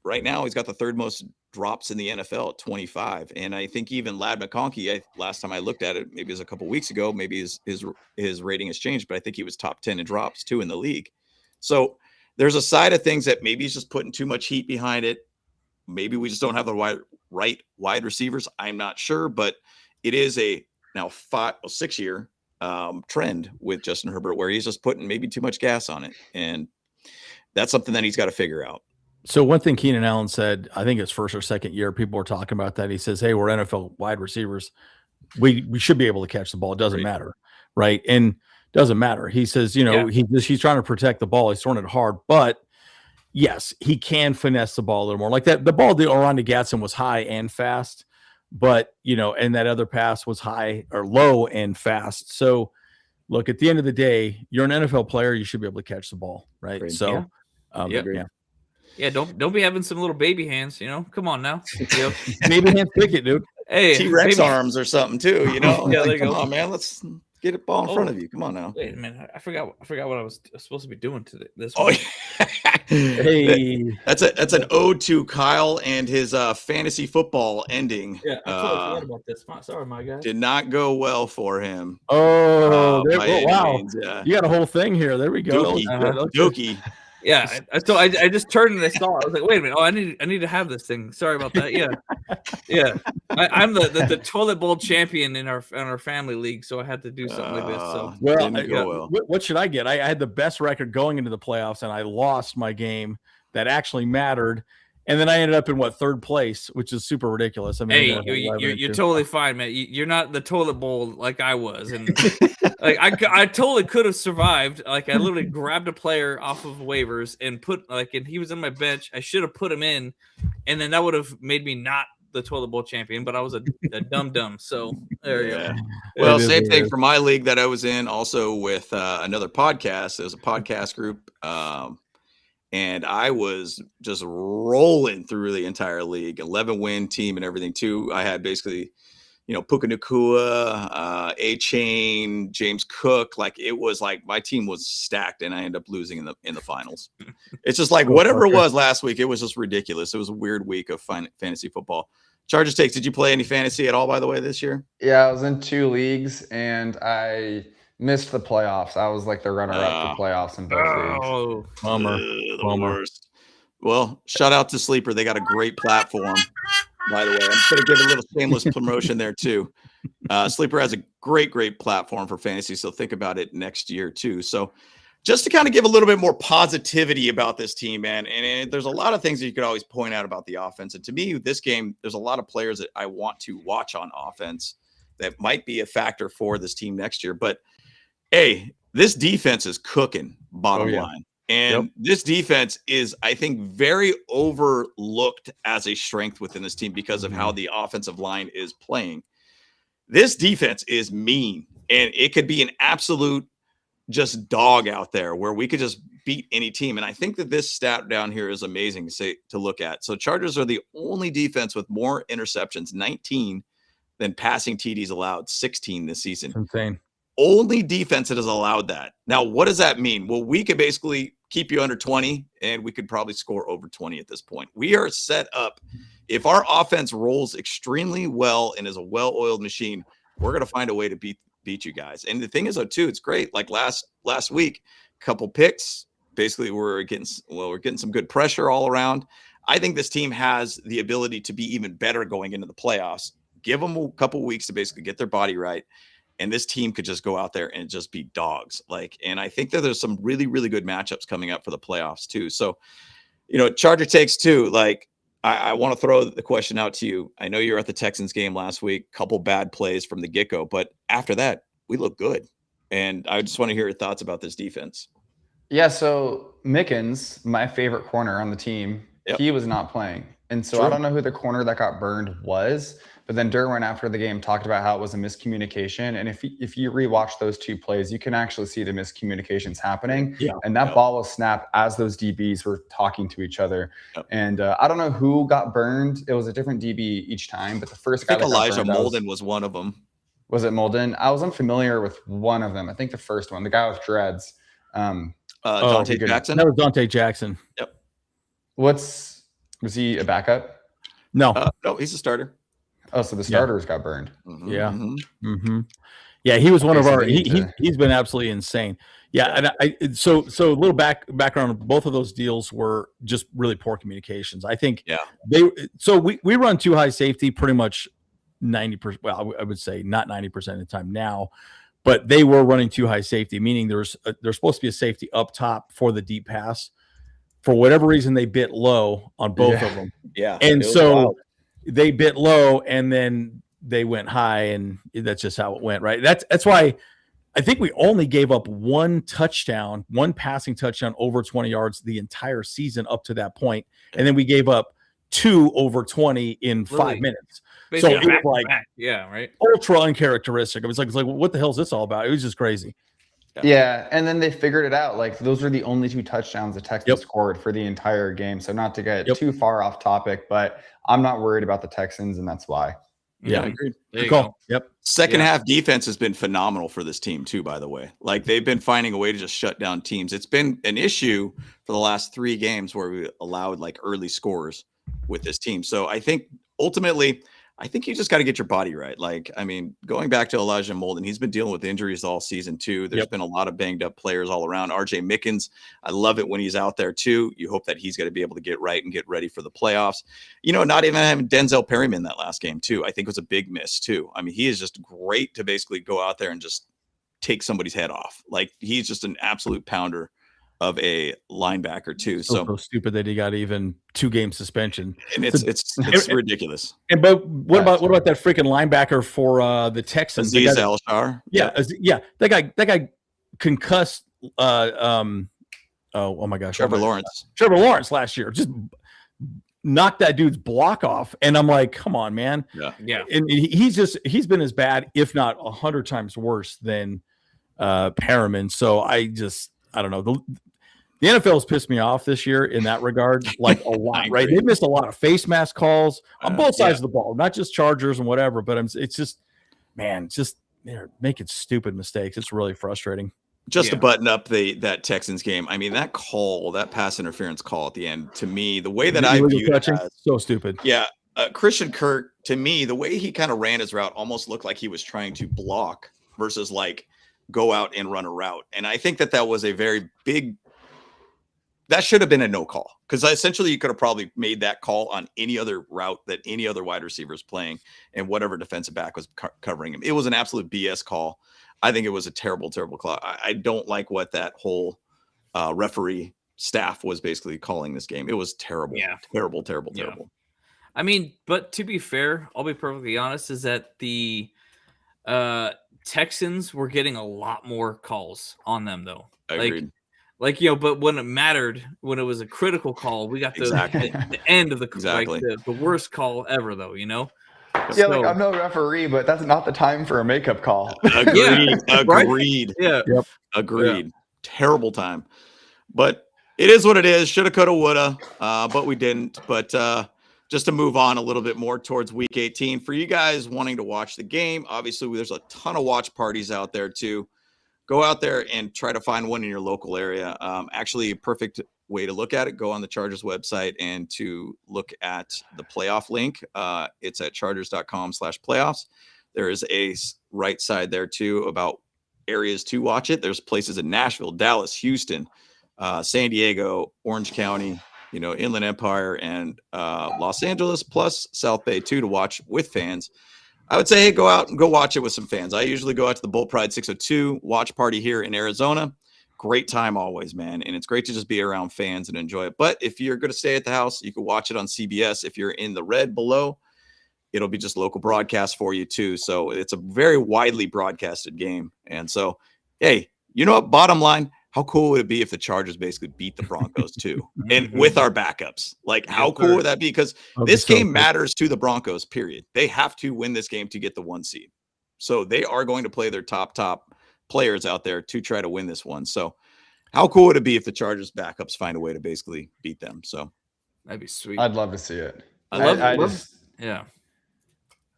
right now he's got the third most drops in the NFL at 25. And I think even Ladd McConkey, last time I looked at it, maybe it was a couple weeks ago, maybe his rating has changed, but I think he was top 10 in drops too in the league. So there's a side of things that maybe he's just putting too much heat behind it. Maybe we just don't have the right wide receivers. I'm not sure, but it is a now 6-year trend with Justin Herbert where he's just putting maybe too much gas on it. And that's something that he's got to figure out. So one thing Keenan Allen said, I think it's first or second year, people were talking about that. He says, hey, we're NFL wide receivers. We should be able to catch the ball. It doesn't matter. Right. And doesn't matter. He says, you know, he's trying to protect the ball. He's throwing it hard, but yes, he can finesse the ball a little more like that. The ball to Oronde Gadsden was high and fast, but you know, and that other pass was high or low and fast. So look, at the end of the day, you're an NFL player. You should be able to catch the ball. Right. Great. So, Yeah, don't be having some little baby hands, you know. Come on now. Baby hand picket, dude. Hey, T-Rex arms or something too, you know. Yeah, like, come on, man. Let's get it ball in front of you. Come on now. Wait a minute. I forgot what I was supposed to be doing today. This one. Hey. That's an ode to Kyle and his fantasy football ending. Yeah, I totally forgot about this. Sorry, my guy. Did not go well for him. Oh, wow. Means, yeah. You got a whole thing here. There we go. Dookie. Yeah, I just turned and I saw it. I was like, wait a minute. Oh, I need to have this thing. Sorry about that. Yeah. I'm the toilet bowl champion in our family league, so I had to do something like this. So what should I get? I had the best record going into the playoffs, and I lost my game that actually mattered. And then I ended up in third place, which is super ridiculous. I mean, hey, you're totally fine, man. You're not the toilet bowl like I was, and like I totally could have survived. Like I literally grabbed a player off of waivers and and he was on my bench. I should have put him in, and then that would have made me not the toilet bowl champion. But I was a dumb. So there you go. Well, same thing for my league that I was in, also with another podcast. It was a podcast group. And I was just rolling through the entire league, 11-win team and everything too. I had basically, you know, Puka Nacua, A-Chain, James Cook. Like it was like my team was stacked, and I ended up losing in the finals. It's just like whatever it was last week. It was just ridiculous. It was a weird week of fantasy football. Chargers Takes. Did you play any fantasy at all, by the way, this year? Yeah, I was in 2 leagues, and I missed the playoffs. I was like the runner-up for playoffs in both leagues. Bummer. Worst. Well, shout out to Sleeper. They got a great platform, by the way. I'm going to give a little shameless promotion there too. Sleeper has a great platform for fantasy, so think about it next year too. So just to kind of give a little bit more positivity about this team, man. And there's a lot of things that you could always point out about the offense. And to me, this game, there's a lot of players that I want to watch on offense that might be a factor for this team next year. But hey, this defense is cooking, bottom line. And this defense is, I think, very overlooked as a strength within this team because of how the offensive line is playing. this defense is mean, and it could be an absolute just dog out there where we could just beat any team. And I think that this stat down here is amazing to look at. So Chargers are the only defense with more interceptions, 19, than passing TDs allowed, 16 this season. That's insane. Only defense that has allowed that. Now, what does that mean? Well, we could basically keep you under 20, and we could probably score over 20 at this point. We are set up. If our offense rolls extremely well and is a well-oiled machine, we're going to find a way to beat you guys. And the thing is, though, too, it's great. Like last week, couple picks. Basically, we're getting some good pressure all around. I think this team has the ability to be even better going into the playoffs. Give them a couple weeks to basically get their body right, and this team could just go out there and just be dogs. And I think that there's some really, really good matchups coming up for the playoffs too. So, Charger takes two. I want to throw the question out to you. I know you're at the Texans game last week, couple bad plays from the get-go, but after that, we look good. And I just want to hear your thoughts about this defense. Yeah, so Mickens, my favorite corner on the team, he was not playing. And so I don't know who the corner that got burned was, but then Derwin after the game talked about how it was a miscommunication. And if you rewatch those two plays, you can actually see the miscommunications happening. Yeah. And that ball was snapped as those DBs were talking to each other. Yep. And I don't know who got burned. It was a different DB each time, but the first guy that Elijah Molden was one of them. Was it Molden? I was unfamiliar with one of them. I think the first one, the guy with dreads. Dante Jackson. That was Dante Jackson. Yep. Was he a backup? No, he's a starter. Oh, so the starters got burned. Mm-hmm. Yeah. Mm-hmm. Yeah, he was one of our. He's been absolutely insane. Yeah, and so a little background. Both of those deals were just really poor communications. I think. Yeah. We run too high safety pretty much 90%. Well, I would say not 90% of the time now, but they were running too high safety, meaning there's supposed to be a safety up top for the deep pass. For whatever reason, they bit low on both of them. Yeah, and so. Wild. They bit low and then they went high, and that's just how it went, right? That's why I think we only gave up one passing touchdown over 20 yards the entire season up to that point. And then we gave up 2 over 20 in 5 minutes. So it was like, right. Ultra uncharacteristic. It was like, what the hell is this all about? It was just crazy. Yeah, and then they figured it out. Like those are the only 2 touchdowns the Texans scored for the entire game. So not to get too far off topic, but I'm not worried about the Texans, and that's why. Yeah, agreed. Cool. Yep. Second half defense has been phenomenal for this team too, by the way. Like they've been finding a way to just shut down teams. It's been an issue for the last 3 games where we allowed like early scores with this team. So I think ultimately, you just got to get your body right. Like, I mean, going back to Elijah Molden, he's been dealing with injuries all season too. There's been a lot of banged up players all around. RJ Mickens, I love it when he's out there too. You hope that he's going to be able to get right and get ready for the playoffs. Not even having Denzel Perryman that last game too, I think was a big miss too. I mean, he is just great to basically go out there and just take somebody's head off. Like he's just an absolute pounder of a linebacker too. So stupid that he got even 2-game suspension. And it's ridiculous. And but what about that freaking linebacker for the Texans? Azeez Al-Shar? Yeah. That guy concussed oh my gosh. Trevor Lawrence last year. Just knocked that dude's block off. And I'm like, come on, man. Yeah. And he's been as bad, if not 100 times worse than Perriman. So I don't know. The NFL has pissed me off this year in that regard, like a lot, right? They missed a lot of face mask calls on both sides of the ball, not just Chargers and whatever, but it's just they're making stupid mistakes. It's really frustrating. Just to button up that Texans game, I mean, that pass interference call at the end, to me, the way that I view it as so stupid. Yeah. Christian Kirk, to me, the way he kind of ran his route almost looked like he was trying to block versus like go out and run a route. And I think that was a very big, that should have been a no call, because essentially you could have probably made that call on any other route that any other wide receiver is playing and whatever defensive back was covering him. It was an absolute BS call. I think it was a terrible, terrible call. I don't like what that whole referee staff was basically calling this game. It was terrible. Yeah. Terrible. I mean, but to be fair, I'll be perfectly honest, is that the Texans were getting a lot more calls on them though. Agreed. But when it mattered, when it was a critical call, we got the end of the the worst call ever, though. Yeah, like I'm no referee, but that's not the time for a makeup call. Agreed. Right? Yeah. Yep. Agreed. Yeah. Terrible time. But it is what it is. Shoulda, coulda, woulda, but we didn't. But just to move on a little bit more towards Week 18, for you guys wanting to watch the game, obviously there's a ton of watch parties out there too. Go out there and try to find one in your local area. Actually, a perfect way to look at it, go on the Chargers website and to look at the playoff link. It's at chargers.com/playoffs. There is a right side there too about areas to watch it. There's places in Nashville, Dallas, Houston, San Diego, Orange County, Inland Empire, and Los Angeles, plus South Bay too, to watch with fans. I would say, hey, go out and go watch it with some fans. I usually go out to the Bull Pride 602 watch party here in Arizona. Great time always, man. And it's great to just be around fans and enjoy it. But if you're going to stay at the house, you can watch it on CBS. If you're in the red below, it'll be just local broadcast for you too. So it's a very widely broadcasted game. And so, hey, you know what? Bottom line, how cool would it be if the Chargers basically beat the Broncos too? And with our backups, like how cool would that be? Because this game matters to the Broncos, period. They have to win this game to get the 1 seed. So they are going to play their top players out there to try to win this one. So how cool would it be if the Chargers backups find a way to basically beat them? So that'd be sweet. I'd love to see it. Yeah.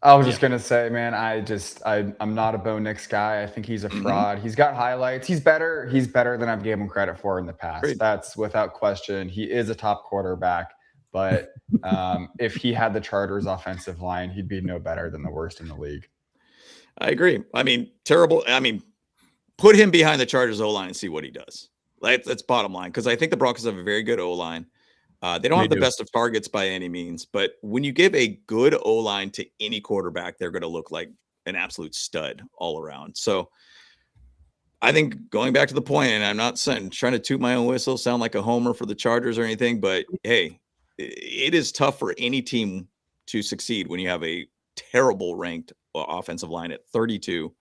I was just gonna say, man, I'm not a Bo Nix guy. I think he's a fraud. He's got highlights. He's better than I've given him credit for in the past. Great. That's without question. He is a top quarterback, but if he had the Chargers offensive line, he'd be no better than the worst in the league. I agree. I mean, terrible. I mean, put him behind the Chargers O-line and see what he does. That's bottom line, because I think the Broncos have a very good O-line. They don't have the best of targets by any means, but when you give a good O-line to any quarterback, they're going to look like an absolute stud all around. So I think going back to the point, and I'm not trying to toot my own whistle, sound like a homer for the Chargers or anything, but hey, it is tough for any team to succeed when you have a terrible ranked offensive line at 32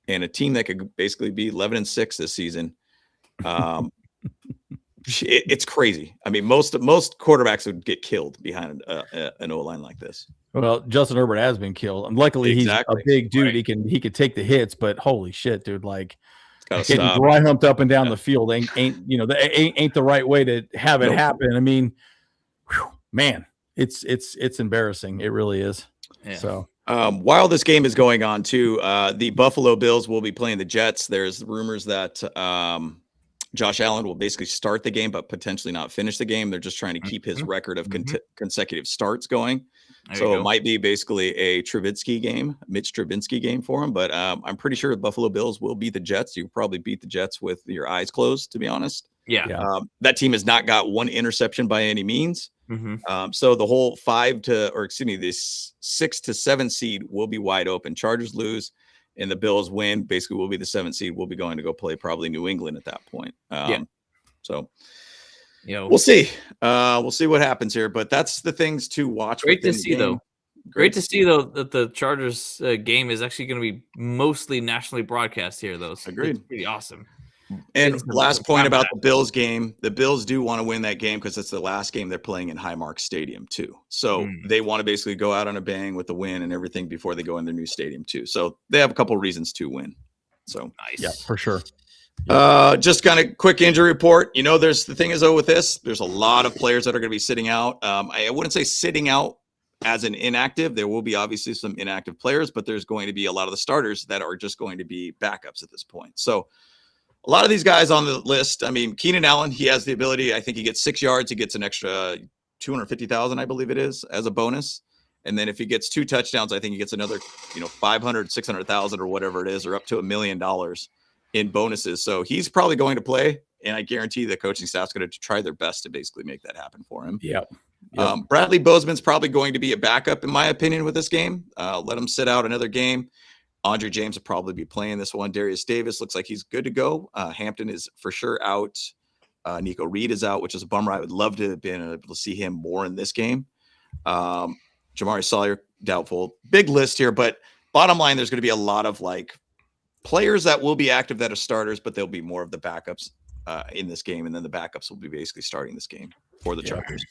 and a team that could basically be 11-6 this season. It's crazy. I mean, most quarterbacks would get killed behind an O-line like this. Well, Justin Herbert has been killed, and luckily he's a big dude. Right. He could take the hits, but holy shit, dude! Like getting dry humped up and down the field ain't the right way to have it happen. I mean, man, it's embarrassing. It really is. Yeah. So. While this game is going on, too, the Buffalo Bills will be playing the Jets. There's rumors that Josh Allen will basically start the game, but potentially not finish the game. They're just trying to keep his record of consecutive starts going. So it might be basically a Mitch Trubisky game for him. But I'm pretty sure the Buffalo Bills will beat the Jets. You probably beat the Jets with your eyes closed, to be honest. Yeah. That team has not got one interception by any means. So the whole this 6 to 7 seed will be wide open. Chargers lose and the Bills win, basically will be the 7th seed. We'll be going to go play probably New England at that point. So we'll see. We'll see what happens here, but that's the things to watch. Great to see though. Great to see though that the Chargers game is actually going to be mostly nationally broadcast here though. So agreed. It's pretty awesome. And last point about the Bills game, the Bills do want to win that game because it's the last game they're playing in Highmark Stadium too. So they want to basically go out on a bang with the win and everything before they go in their new stadium too. So they have a couple of reasons to win. So nice. Yeah, for sure. Just kind of quick injury report. There's the thing is though with this, there's a lot of players that are going to be sitting out. I wouldn't say sitting out as an inactive. There will be obviously some inactive players, but there's going to be a lot of the starters that are just going to be backups at this point. So a lot of these guys on the list, I mean, Keenan Allen, he has the ability. I think he gets 6 yards. He gets an extra $250,000, I believe it is, as a bonus. And then if he gets 2 touchdowns, I think he gets another, $500,000, $600,000 or whatever it is, or up to $1 million in bonuses. So he's probably going to play. And I guarantee the coaching staff's going to try their best to basically make that happen for him. Yeah. Bradley Bozeman's probably going to be a backup, in my opinion, with this game. Let him sit out another game. Andre James will probably be playing this one. Darius Davis looks like he's good to go. Hampton is for sure out. Nico Reed is out, which is a bummer. I would love to have been able to see him more in this game. Jamari Sawyer, doubtful. Big list here, but bottom line, there's going to be a lot of players that will be active that are starters, but there'll be more of the backups in this game, and then the backups will be basically starting this game for the Chargers.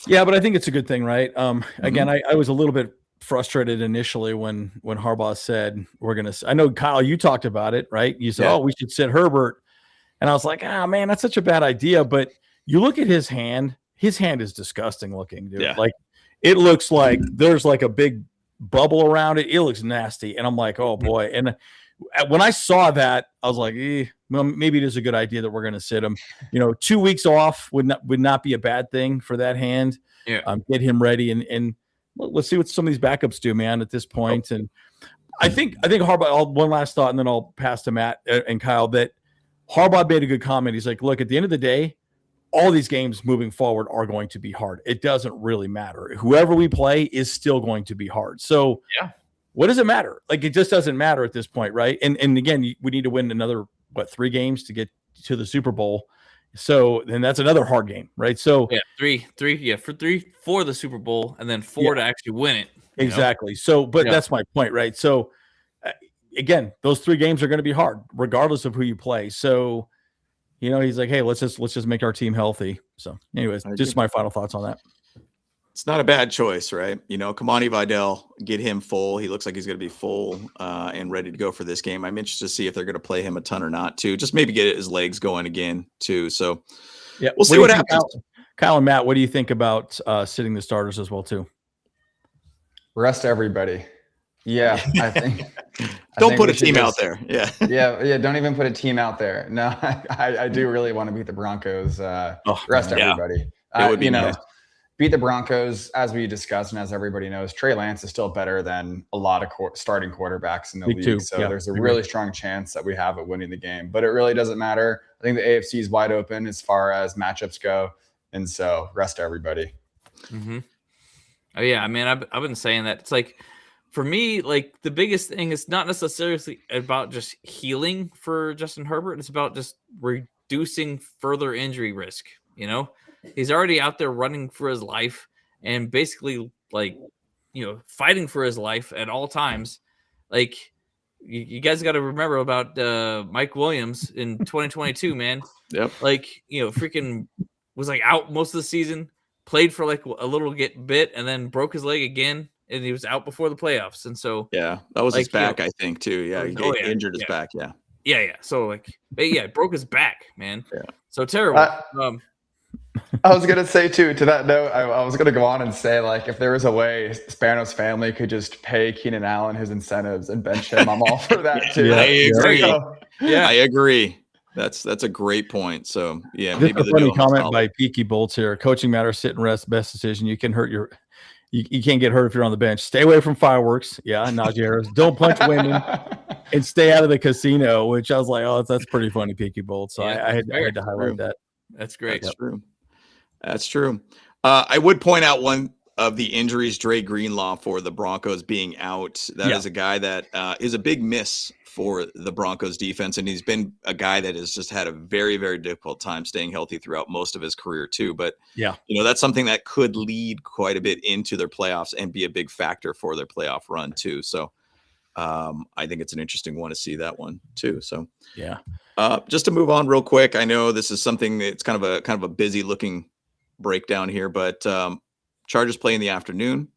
Yeah, but I think it's a good thing, right? Again, I was a little bit frustrated initially when Harbaugh said we're gonna. I know Kyle, you talked about it, right? You said, "Oh, we should sit Herbert," and I was like, "Ah, man, that's such a bad idea." But you look at his hand. His hand is disgusting looking, dude. Yeah. Like it looks like there's like a big bubble around it. It looks nasty, and I'm like, "Oh boy!" And when I saw that, I was like, well, maybe it is a good idea that we're going to sit him. 2 weeks off would not be a bad thing for that hand. Yeah. Get him ready and let's see what some of these backups do, man, at this point. And I think Harbaugh. One last thought, and then I'll pass to Matt and Kyle. That Harbaugh made a good comment. He's like, look, at the end of the day, all these games moving forward are going to be hard. It doesn't really matter. Whoever we play is still going to be hard. So yeah. What does it matter? Like, it just doesn't matter at this point, right? And again, we need to win another 3 games to get to the Super Bowl. So then that's another hard game, right? So three for the Super Bowl, and then 4 to actually win it. Exactly. So, but that's my point, right? So again, those 3 games are going to be hard, regardless of who you play. So, he's like, hey, let's just make our team healthy. So, anyways, just my final thoughts on that. It's not a bad choice, right? Kamani Vidal, get him full. He looks like he's going to be full and ready to go for this game. I'm interested to see if they're going to play him a ton or not, too. Just maybe get his legs going again, too. So we'll see what happens. Kyle and Matt, what do you think about sitting the starters as well, too? Rest everybody. Yeah, I think. Don't put a team out there. Yeah. Yeah. Don't even put a team out there. No, I do really want to beat the Broncos. Rest everybody. It would be nice. Beat the Broncos, as we discussed, and as everybody knows, Trey Lance is still better than a lot of starting quarterbacks in the league. So there's a really strong chance that we have at winning the game. But it really doesn't matter. I think the AFC is wide open as far as matchups go. And so rest everybody. Mm-hmm. Oh, yeah. I mean, I've been saying that. It's like, for me, like the biggest thing is not necessarily about just healing for Justin Herbert. It's about just reducing further injury risk, He's already out there running for his life and basically fighting for his life at all times. Like you guys got to remember about Mike Williams in 2022, man. Yep. Freaking was out most of the season, played for a little bit and then broke his leg again. And he was out before the playoffs. And so, that was his back, I think too. Yeah. He injured his back. Yeah. Yeah. So broke his back, man. Yeah. So terrible. I was going to say too, to that note, I was going to go on and say, if there was a way Spanos family could just pay Keenan Allen his incentives and bench him, I'm all for that too. I agree. I agree. That's a great point. So maybe a funny comment by Peaky Bolts here. Coaching matters, sit and rest, best decision. You can hurt you can't get hurt if you're on the bench. Stay away from fireworks. Yeah, Najee Harris. Don't punch women and stay out of the casino, which I was like, oh, that's pretty funny, Peaky Bolts. So I had to highlight that. That's great. That's true. I would point out one of the injuries, Dre Greenlaw, for the Broncos being out. That is a guy that is a big miss for the Broncos defense. And he's been a guy that has just had a very, very difficult time staying healthy throughout most of his career too. But that's something that could lead quite a bit into their playoffs and be a big factor for their playoff run too. So I think it's an interesting one to see that one too. So just to move on real quick. I know this is something it's kind of a busy looking breakdown here, but Chargers play in the afternoon,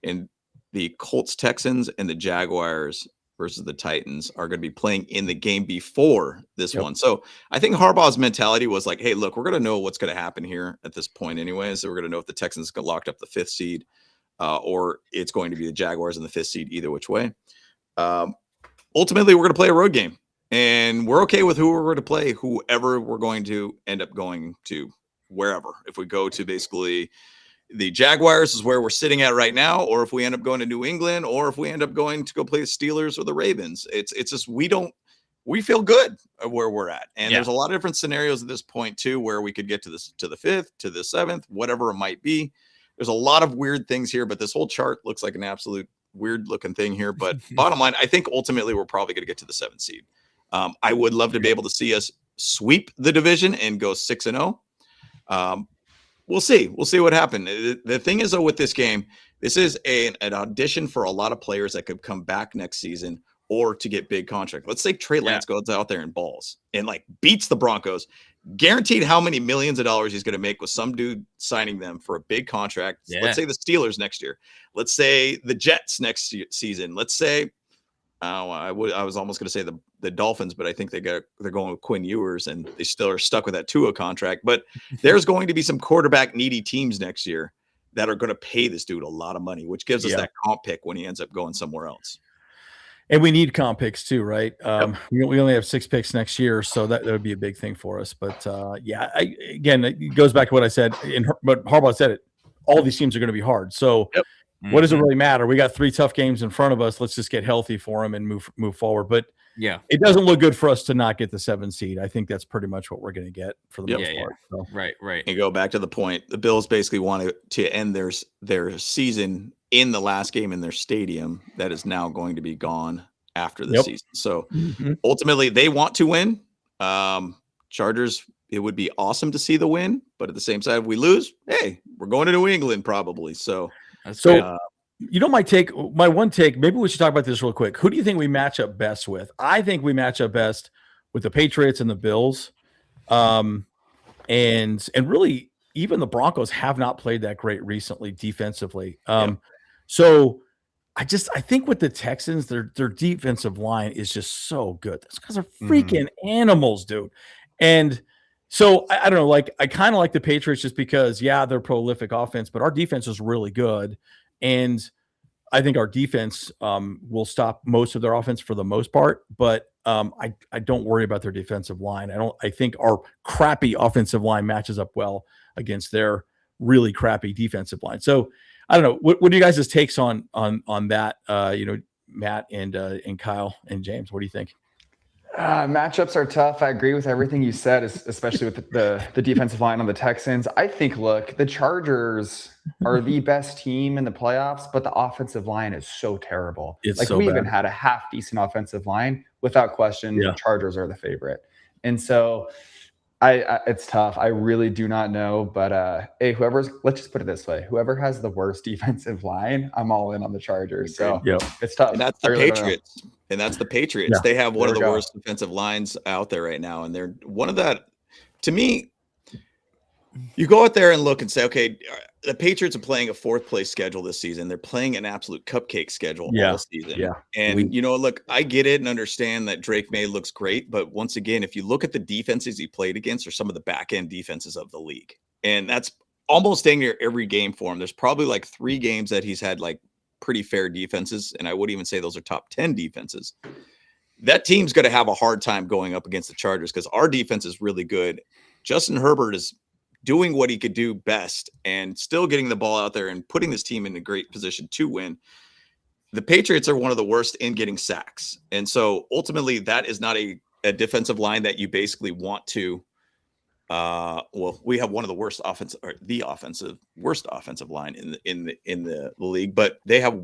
and the Colts, Texans, and the Jaguars versus the Titans are going to be playing in the game before this one. So I think Harbaugh's mentality was like, hey, look, we're going to know what's going to happen here at this point anyways. So we're going to know if the Texans get locked up the 5th seed or it's going to be the Jaguars in the 5th seed, either which way. Ultimately, we're going to play a road game, and we're okay with who we're going to play, whoever we're going to end up going to, wherever. If we go to basically the Jaguars is where we're sitting at right now, or if we end up going to New England, or if we end up going to go play the Steelers or the Ravens, it's just we feel good where we're at, and there's a lot of different scenarios at this point too, where we could get to the 5th, to the 7th, whatever it might be. There's a lot of weird things here, but this whole chart looks like an absolute weird looking thing here. But bottom line, I think ultimately we're probably going to get to the 7th seed. I would love to be able to see us sweep the division and go 6-0. We'll see. We'll see what happens. The thing is, though, with this game, this is an audition for a lot of players that could come back next season or to get big contract. Let's say Trey Lance goes out there and balls and beats the Broncos. guaranteed how many millions of dollars he's going to make with some dude signing them for a big contract. Yeah. Let's say the Steelers next year. Let's say the Jets next season. Let's say, I was almost going to say the Dolphins, but I think they're going with Quinn Ewers, and they still are stuck with that Tua contract. But there's going to be some quarterback needy teams next year that are going to pay this dude a lot of money, which gives us that comp pick when he ends up going somewhere else. And we need comp picks too, right? We only have 6 picks next year, so that would be a big thing for us. But again, it goes back to what I said. But Harbaugh said it. All these teams are going to be hard. So what does it really matter? We got 3 tough games in front of us. Let's just get healthy for them and move forward. But it doesn't look good for us to not get the 7 seed. I think that's pretty much what we're going to get for the most part. So. Right. And go back to the point. The Bills basically wanted to end their season in the last game in their stadium that is now going to be gone after the season. So ultimately they want to win. Chargers, it would be awesome to see the win, but at the same time, if we lose, hey, we're going to New England probably. So you know, my one take, maybe we should talk about this real quick. Who do you think we match up best with? I think we match up best with the Patriots and the Bills. And really even the Broncos have not played that great recently defensively. So I think with the Texans, their defensive line is just so good. Those guys are freaking animals, dude. And so I don't know, like I kind of like the Patriots just because, they're prolific offense, but our defense is really good. And I think our defense will stop most of their offense for the most part, but I don't worry about their defensive line. I think our crappy offensive line matches up well against their really crappy defensive line. So I don't know. What are you guys' takes on that? Matt and Kyle and James, what do you think? Matchups are tough. I agree with everything you said, especially with the defensive line on the Texans. I think, look, the Chargers are the best team in the playoffs, but the offensive line is so terrible. We even had a half decent offensive line. Without question, the Chargers are the favorite. And so it's tough. I really do not know, but hey, let's just put it this way. Whoever has the worst defensive line, I'm all in on the Chargers. So it's tough. And that's the Patriots. And that's the Patriots. They have one of the worst defensive lines out there right now. And they're one of that, to me, you go out there and look and say, okay, the Patriots are playing a 4th place schedule this season. They're playing an absolute cupcake schedule all season. And look, I get it and understand that Drake May looks great. But once again, if you look at the defenses he played against, are some of the back end defenses of the league. And that's almost dang near every game for him. There's probably like 3 games that he's had like pretty fair defenses. And I wouldn't even say those are top 10 defenses. That team's going to have a hard time going up against the Chargers because our defense is really good. Justin Herbert is doing what he could do best and still getting the ball out there and putting this team in a great position to win. The Patriots are one of the worst in getting sacks. And so ultimately that is not a defensive line that you basically want to, we have one of the worst worst offensive line in the league, but they have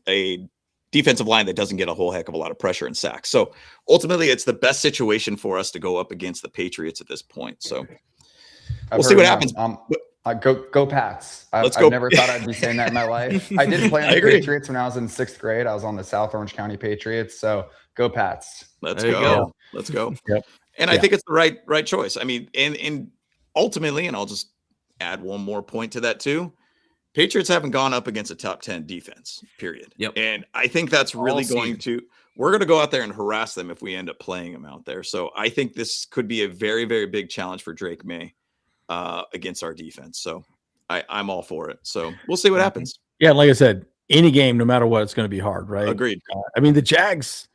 a defensive line that doesn't get a whole heck of a lot of pressure and sacks. So ultimately it's the best situation for us to go up against the Patriots at this point. So we'll see what happens. Go Pats. I've never thought I'd be saying that in my life. I did play on the Patriots when I was in 6th grade. I was on the South Orange County Patriots. So go Pats. Let's go. Let's go. Yep. And I think it's the right choice. I mean, and ultimately, and I'll just add one more point to that too. Patriots haven't gone up against a top 10 defense, period. Yep. And I think that's really we're going to go out there and harass them if we end up playing them out there. So I think this could be a very, very big challenge for Drake May against our defense. So I'm all for it. So we'll see what happens. Yeah. Like I said, any game, no matter what, it's going to be hard, right? Agreed. I mean, the Jags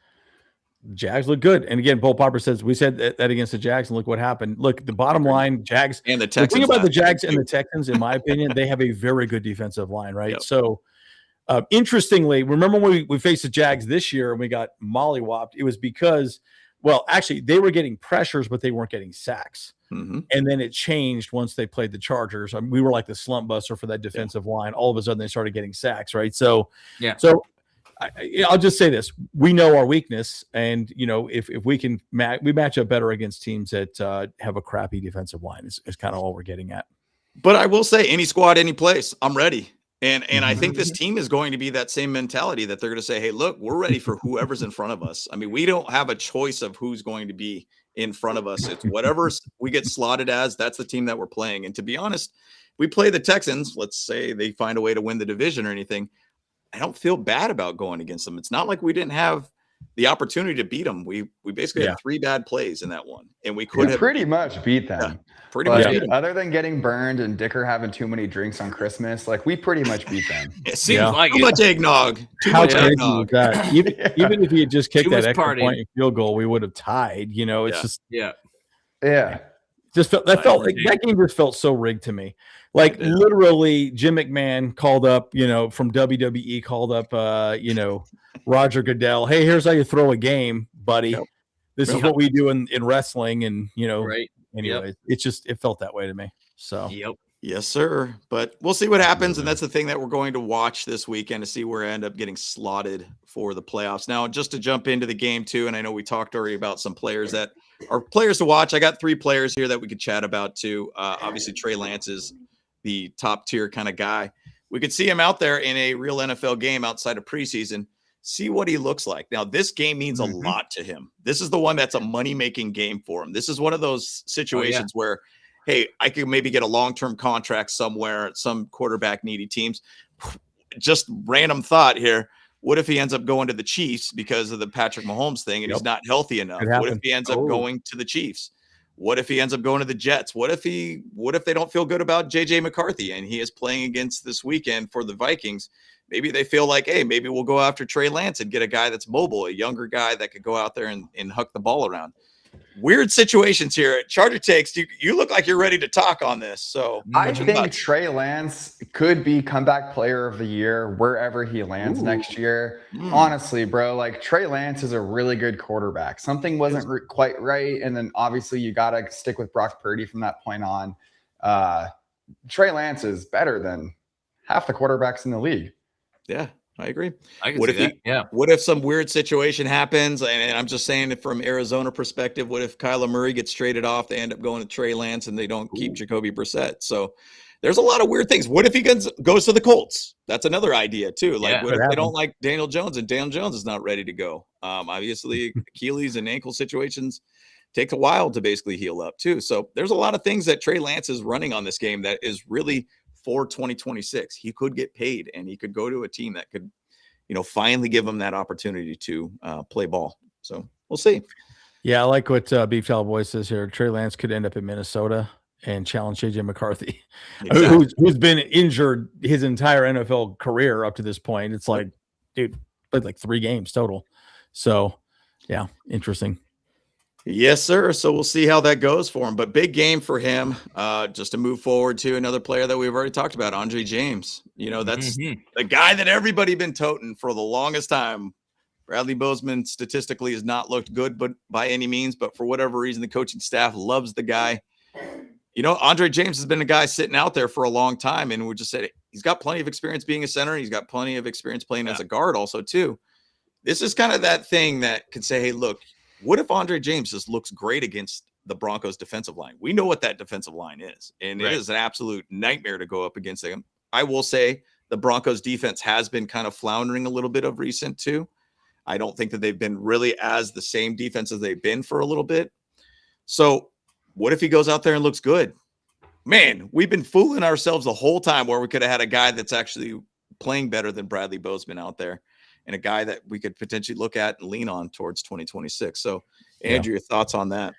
look good. And again, Paul Popper says, we said that against the Jags and look what happened. Look, the bottom line, Jags and the Texans. The thing about the Jags and the Texans, in my opinion, they have a very good defensive line, right? Yep. So interestingly, remember when we faced the Jags this year and we got mollywopped? It was because, actually they were getting pressures, but they weren't getting sacks. Mm-hmm. And then it changed once they played the Chargers. I mean, we were like the slump buster for that defensive line. All of a sudden they started getting sacks, right? So, I'll just say this: we know our weakness, and if we can, we match up better against teams that have a crappy defensive line. Is kind of all we're getting at. But I will say, any squad, any place, I'm ready. And I think this team is going to be that same mentality that they're going to say, "Hey, look, we're ready for whoever's in front of us." I mean, we don't have a choice of who's going to be in front of us. It's whatever we get slotted as, that's the team that we're playing. And to be honest, we play the Texans, let's say they find a way to win the division or anything, I don't feel bad about going against them. It's not like we didn't have the opportunity to beat them. We basically had 3 bad plays in that one, and we could have pretty much beat them. Yeah, pretty much beat them. Other than getting burned and Dicker having too many drinks on Christmas, like we pretty much beat them. It seems like too much eggnog. How crazy was that? Even if he had just kicked that extra party. point and field goal, we would have tied. You know, it's just Just felt like that game just felt so rigged to me. Like literally, Jim McMahon called up, from WWE, called up, Roger Goodell. Hey, here's how you throw a game, buddy. Yep. This is what we do in wrestling, and right. Anyway, it felt that way to me. So yes, sir. But we'll see what happens, and that's the thing that we're going to watch this weekend to see where I end up getting slotted for the playoffs. Now, just to jump into the game too, and I know we talked already about some players that are players to watch. I got 3 players here that we could chat about too. Obviously, Trey Lance is the top tier kind of guy. We could see him out there in a real NFL game outside of preseason, see what he looks like. Now, this game means a lot to him. This is the one that's a money-making game for him. This is one of those situations where, hey, I could maybe get a long-term contract somewhere at some quarterback needy teams. Just random thought here. What if he ends up going to the Chiefs because of the Patrick Mahomes thing and he's not healthy enough? What if he ends up going to the Chiefs? What if he ends up going to the Jets? What if they don't feel good about JJ McCarthy and he is playing against this weekend for the Vikings? Maybe they feel like, hey, maybe we'll go after Trey Lance and get a guy that's mobile, a younger guy that could go out there and huck the ball around. Weird situations here. Charger Takes, you look like you're ready to talk on this. So I think Trey Lance could be comeback player of the year wherever he lands next year. Honestly, bro, like Trey Lance is a really good quarterback. Something wasn't quite right. And then obviously you got to stick with Brock Purdy from that point on. Trey Lance is better than half the quarterbacks in the league. Yeah, I agree. What if some weird situation happens? And I'm just saying it from Arizona perspective. What if Kyler Murray gets traded off? They end up going to Trey Lance and they don't keep Jacoby Brissett. So there's a lot of weird things. What if he goes to the Colts? That's another idea too. Like what if they don't like Daniel Jones and Daniel Jones is not ready to go? Obviously Achilles and ankle situations take a while to basically heal up too. So there's a lot of things that Trey Lance is running on this game that is really for 2026. He could get paid and he could go to a team that could, finally give him that opportunity to play ball. So we'll see. Yeah, I like what Beef Cowboy says here. Trey Lance could end up in Minnesota and challenge JJ McCarthy, who's been injured his entire NFL career up to this point. It's like, dude, played like 3 games total. So, yeah, interesting. Yes, sir. So we'll see how that goes for him. But big game for him. Just to move forward to another player that we've already talked about, Andre James. That's the guy that everybody been toting for the longest time. Bradley Bozeman statistically has not looked good, but by any means. But for whatever reason, the coaching staff loves the guy. Andre James has been a guy sitting out there for a long time, and we just said he's got plenty of experience being a center. He's got plenty of experience playing as a guard also too. This is kind of that thing that could say, hey, look, what if Andre James just looks great against the Broncos defensive line? We know what that defensive line is, and it is an absolute nightmare to go up against them. I will say the Broncos defense has been kind of floundering a little bit of recent too. I don't think that they've been really as the same defense as they've been for a little bit. So what if he goes out there and looks good? Man, we've been fooling ourselves the whole time where we could have had a guy that's actually playing better than Bradley Bozeman out there, and a guy that we could potentially look at and lean on towards 2026. So, Andrew, your thoughts on that?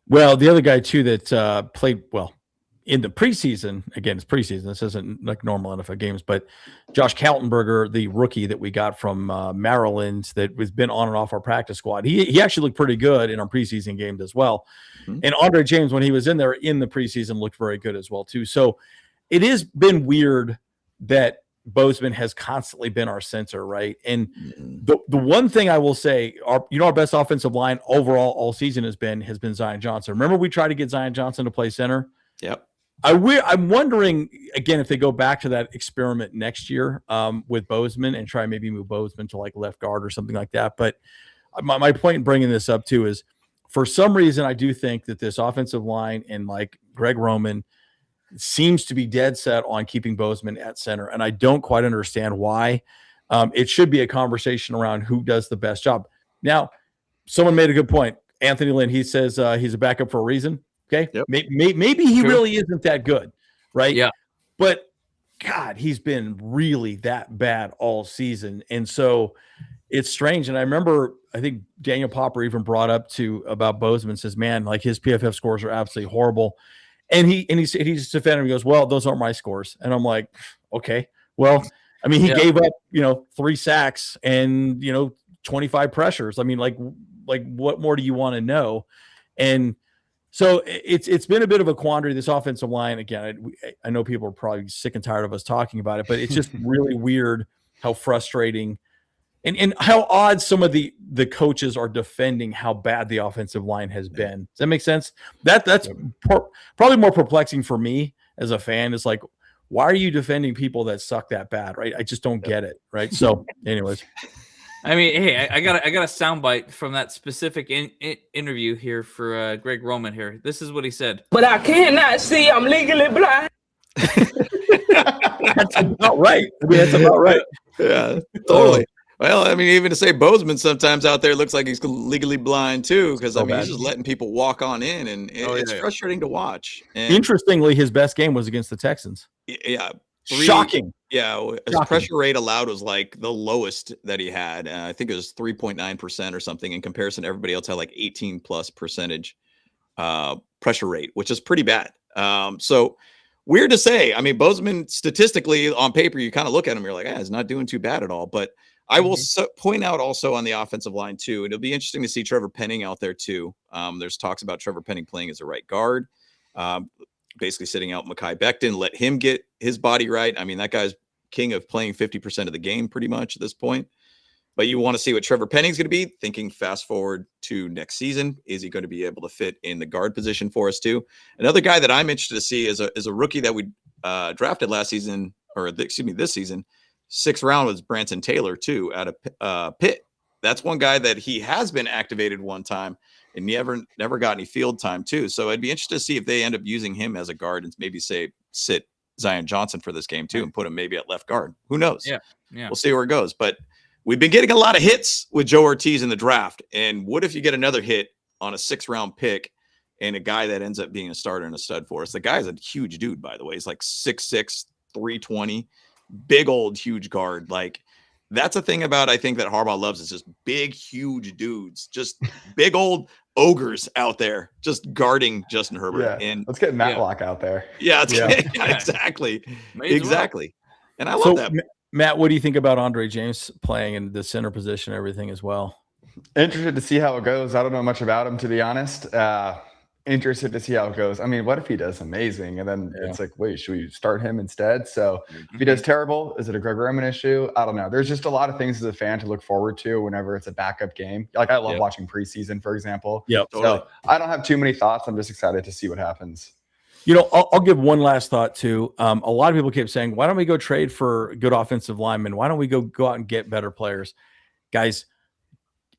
Well, the other guy, too, that played well in the preseason, again, it's preseason. This isn't like normal NFL games, but Josh Kaltenberger, the rookie that we got from Maryland that has been on and off our practice squad, he actually looked pretty good in our preseason games as well. And Andre James, when he was in there in the preseason, looked very good as well, too. So it has been weird that Bozeman has constantly been our center, right? And the one thing I will say, our best offensive line overall all season has been Zion Johnson. Remember we tried to get Zion Johnson to play center? Yep. I'm wondering, again, if they go back to that experiment next year with Bozeman and try maybe move Bozeman to like left guard or something like that. But my point in bringing this up too is for some reason I do think that this offensive line and like Greg Roman seems to be dead set on keeping Bozeman at center. And I don't quite understand why. It should be a conversation around who does the best job. Now, someone made a good point. Anthony Lynn, he says he's a backup for a reason. Okay. Yep. Maybe he really isn't that good. Right. Yeah. But God, he's been really that bad all season. And so it's strange. And I remember, I think Daniel Popper even brought up about Bozeman, says, man, like his PFF scores are absolutely horrible. And he's defending. He goes, well, those aren't my scores. And I'm like, okay, well, I mean, he gave up, 3 sacks and, 25 pressures. I mean, like what more do you want to know? And so it's been a bit of a quandary, this offensive line. Again, I know people are probably sick and tired of us talking about it, but it's just really weird how frustrating and how odd some of the coaches are defending how bad the offensive line has been. Does that make sense? That's probably more perplexing for me as a fan. Is like, why are you defending people that suck that bad, right? I just don't get it, right? So anyways. I mean, hey, I got a soundbite from that specific interview here for Greg Roman here. This is what he said. But I cannot see. I'm legally blind. That's about right. I mean, that's about right. Yeah, totally. Well, I mean, even to say Bozeman sometimes out there looks like he's legally blind too, because I mean, he's just letting people walk on in, and it's frustrating to watch. And interestingly, his best game was against the Texans. Yeah. Shocking. Yeah. His pressure rate allowed was like the lowest that he had. I think it was 3.9% or something in comparison to everybody else had like 18+% pressure rate, which is pretty bad. So weird to say. I mean, Bozeman statistically on paper, you kind of look at him, you're like, he's not doing too bad at all. But I will point out also on the offensive line too, and it'll be interesting to see Trevor Penning out there too. There's talks about Trevor Penning playing as a right guard, basically sitting out Mekhi Becton, let him get his body right. I mean, that guy's king of playing 50% of the game pretty much at this point. But you want to see what Trevor Penning's going to be. Thinking fast forward to next season, is he going to be able to fit in the guard position for us too? Another guy that I'm interested to see is a rookie that we drafted last season, this season. 6th round was Branson Taylor too, out of Pitt. That's one guy that he has been activated one time and never got any field time too. So I'd be interested to see if they end up using him as a guard and maybe sit Zion Johnson for this game too and put him maybe at left guard. Who knows? Yeah. We'll see where it goes. But we've been getting a lot of hits with Joe Ortiz in the draft. And what if you get another hit on a 6th round pick and a guy that ends up being a starter and a stud for us? The guy's a huge dude, by the way. He's like 6'6", 320, big old huge guard. Like, that's a thing about, I think, that Harbaugh loves, is just big, huge dudes, just big old ogres out there just guarding Justin Herbert. Yeah. And let's get Matlock out there. Yeah, exactly. Exactly. And I love that. Matt, what do you think about Andre James playing in the center position and everything as well? Interested to see how it goes. I don't know much about him, to be honest. Interested to see how it goes. I mean, what if he does amazing? And then it's like, wait, should we start him instead? So if he does terrible, is it a Greg Roman issue? I don't know. There's just a lot of things as a fan to look forward to whenever it's a backup game. Like, I love watching preseason, for example. Yeah. So I don't have too many thoughts. I'm just excited to see what happens. I'll give one last thought too. A lot of people keep saying, why don't we go trade for good offensive linemen? Why don't we go out and get better players? Guys,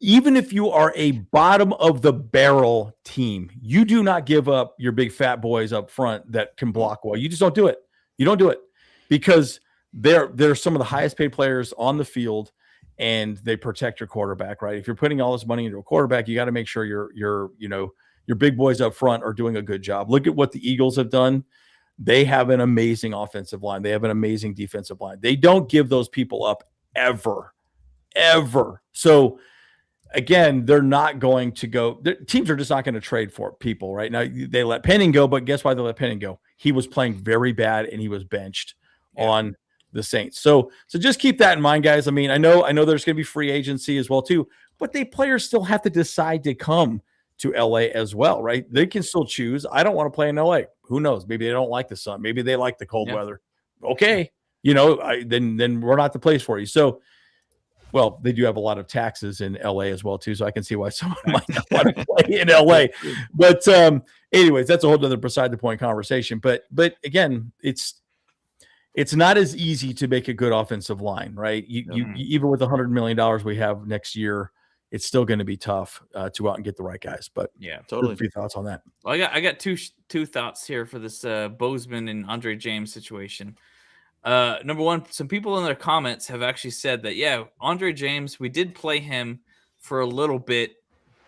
even if you are a bottom of the barrel team, you do not give up your big fat boys up front that can block well. You just don't do it. You don't do it because they're some of the highest paid players on the field, and they protect your quarterback, right? If you're putting all this money into a quarterback, you got to make sure your big boys up front are doing a good job. Look at what the Eagles have done. They have an amazing offensive line. They have an amazing defensive line. They don't give those people up ever. So again, they're not going to go. Teams are just not going to trade for people right now. They let Penning go, but guess why they let Penning go? He was playing very bad and he was benched on the Saints. So just keep that in mind, guys. I mean, I know there's going to be free agency as well too, but players still have to decide to come to LA as well, right? They can still choose. I don't want to play in LA. Who knows? Maybe they don't like the sun. Maybe they like the cold weather. Okay. Then we're not the place for you. So, well, they do have a lot of taxes in LA as well too. So I can see why someone might not want to play in LA. But anyways, that's a whole other beside the point conversation. But again, it's not as easy to make a good offensive line, right? You even with $100 million we have next year, it's still going to be tough to go out and get the right guys. But yeah, totally. A few thoughts on that. Well, I got two thoughts here for this Bozeman and Andre James situation. Number one, some people in their comments have actually said that, Andre James, we did play him for a little bit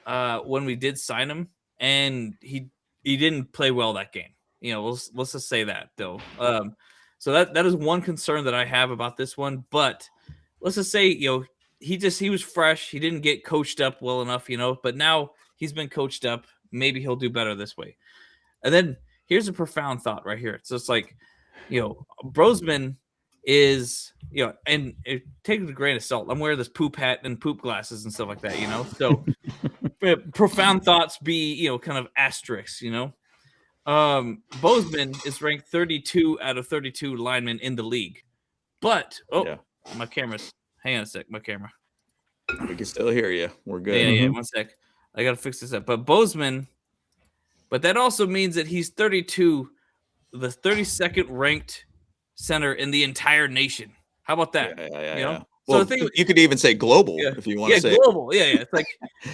when we did sign him, and he didn't play well that game. Let's just say that though. So that is one concern that I have about this one. But let's just say he was fresh. He didn't get coached up well enough, But now he's been coached up. Maybe he'll do better this way. And then here's a profound thought right here. So it's like, Brosman is, and take it with a grain of salt. I'm wearing this poop hat and poop glasses and stuff like that, So profound thoughts be, kind of asterisks, Bozeman is ranked 32 out of 32 linemen in the league. But my camera's hang on a sec, my camera. We can still hear you. We're good. Yeah, 1 sec. I gotta fix this up. But Bozeman, but that also means that he's 32, the 32nd ranked center in the entire nation. How about that? Yeah. So well, you could even say global if you want to say global. Yeah. It's like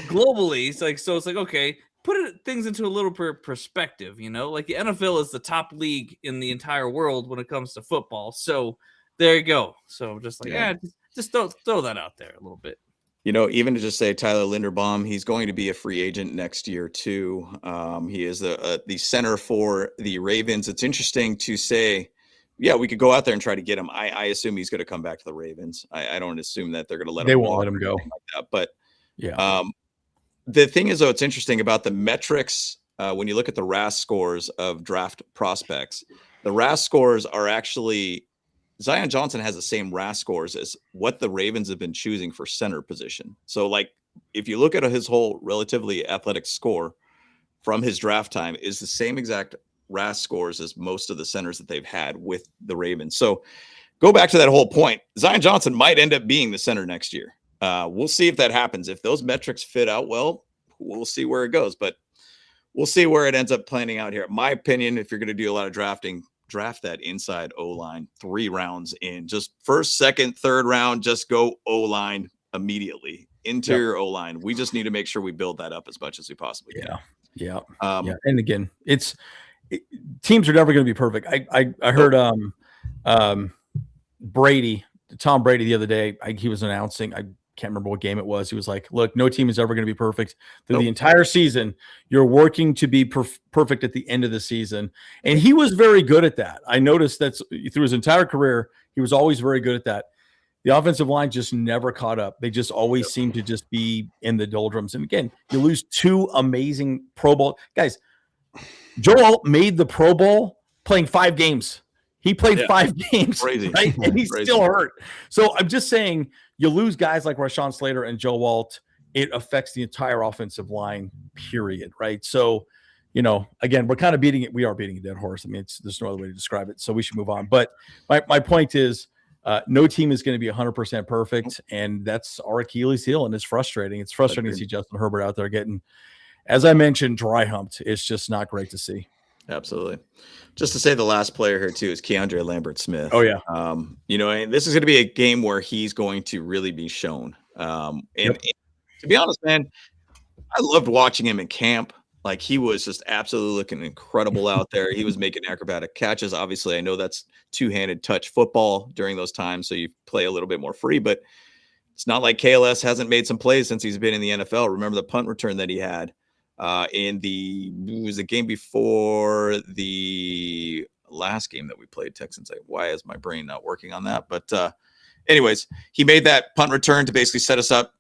globally. It's like it's like okay. Put things into a little perspective, like the NFL is the top league in the entire world when it comes to football. So there you go. So just like, just throw that out there a little bit. Even to just say Tyler Linderbaum, he's going to be a free agent next year too. He is the center for the Ravens. It's interesting to say, we could go out there and try to get him. I assume he's going to come back to the Ravens. I don't assume that they're going to let him. They won't let him go. Like that. But the thing is, though, it's interesting about the metrics. When you look at the RAS scores of draft prospects, the RAS scores are actually Zion Johnson has the same RAS scores as what the Ravens have been choosing for center position. So, like, if you look at his whole relatively athletic score from his draft time, is the same exact RAS scores as most of the centers that they've had with the Ravens. So, go back to that whole point. Zion Johnson might end up being the center next year. We'll see if that happens. If those metrics fit out well, we'll see where it goes. But we'll see where it ends up planning out here. My opinion, if you're going to do a lot of drafting, draft that inside O-line 3 rounds in. Just first, second, third round, just go O-line immediately. Interior O-line. We just need to make sure we build that up as much as we possibly can. Yeah. And again, teams are never going to be perfect. I heard Tom Brady the other day, he was announcing, I can't remember what game it was. He was like, look, no team is ever going to be perfect through the entire season. You're working to be perfect at the end of the season. And he was very good at that. I noticed that through his entire career, he was always very good at that. The offensive line just never caught up. They just always seem to just be in the doldrums. And again, you lose 2 amazing Pro Bowl guys. Joe Alt made the Pro Bowl playing 5 games. He played 5 games, crazy. Right? And he's still hurt. So I'm just saying, you lose guys like Rashawn Slater and Joe Alt, it affects the entire offensive line, period, right? So, again, we're kind of beating it. We are beating a dead horse. I mean, there's no other way to describe it. So we should move on. But my point is, no team is going to be 100% perfect, and that's our Achilles heel, and it's frustrating. It's frustrating to see Justin Herbert out there getting, as I mentioned, dry humped. It's just not great to see. Absolutely. Just to say the last player here too is Keandre Lambert-Smith. Oh yeah. And this is going to be a game where he's going to really be shown. And to be honest, man, I loved watching him in camp. Like, he was just absolutely looking incredible out there. He was making acrobatic catches. Obviously, I know that's two-handed touch football during those times, so you play a little bit more free, but it's not like KLS hasn't made some plays since he's been in the NFL. Remember the punt return that he had in the game before the last game that we played, Texans. Why is my brain not working on that? But anyways, he made that punt return to basically set us up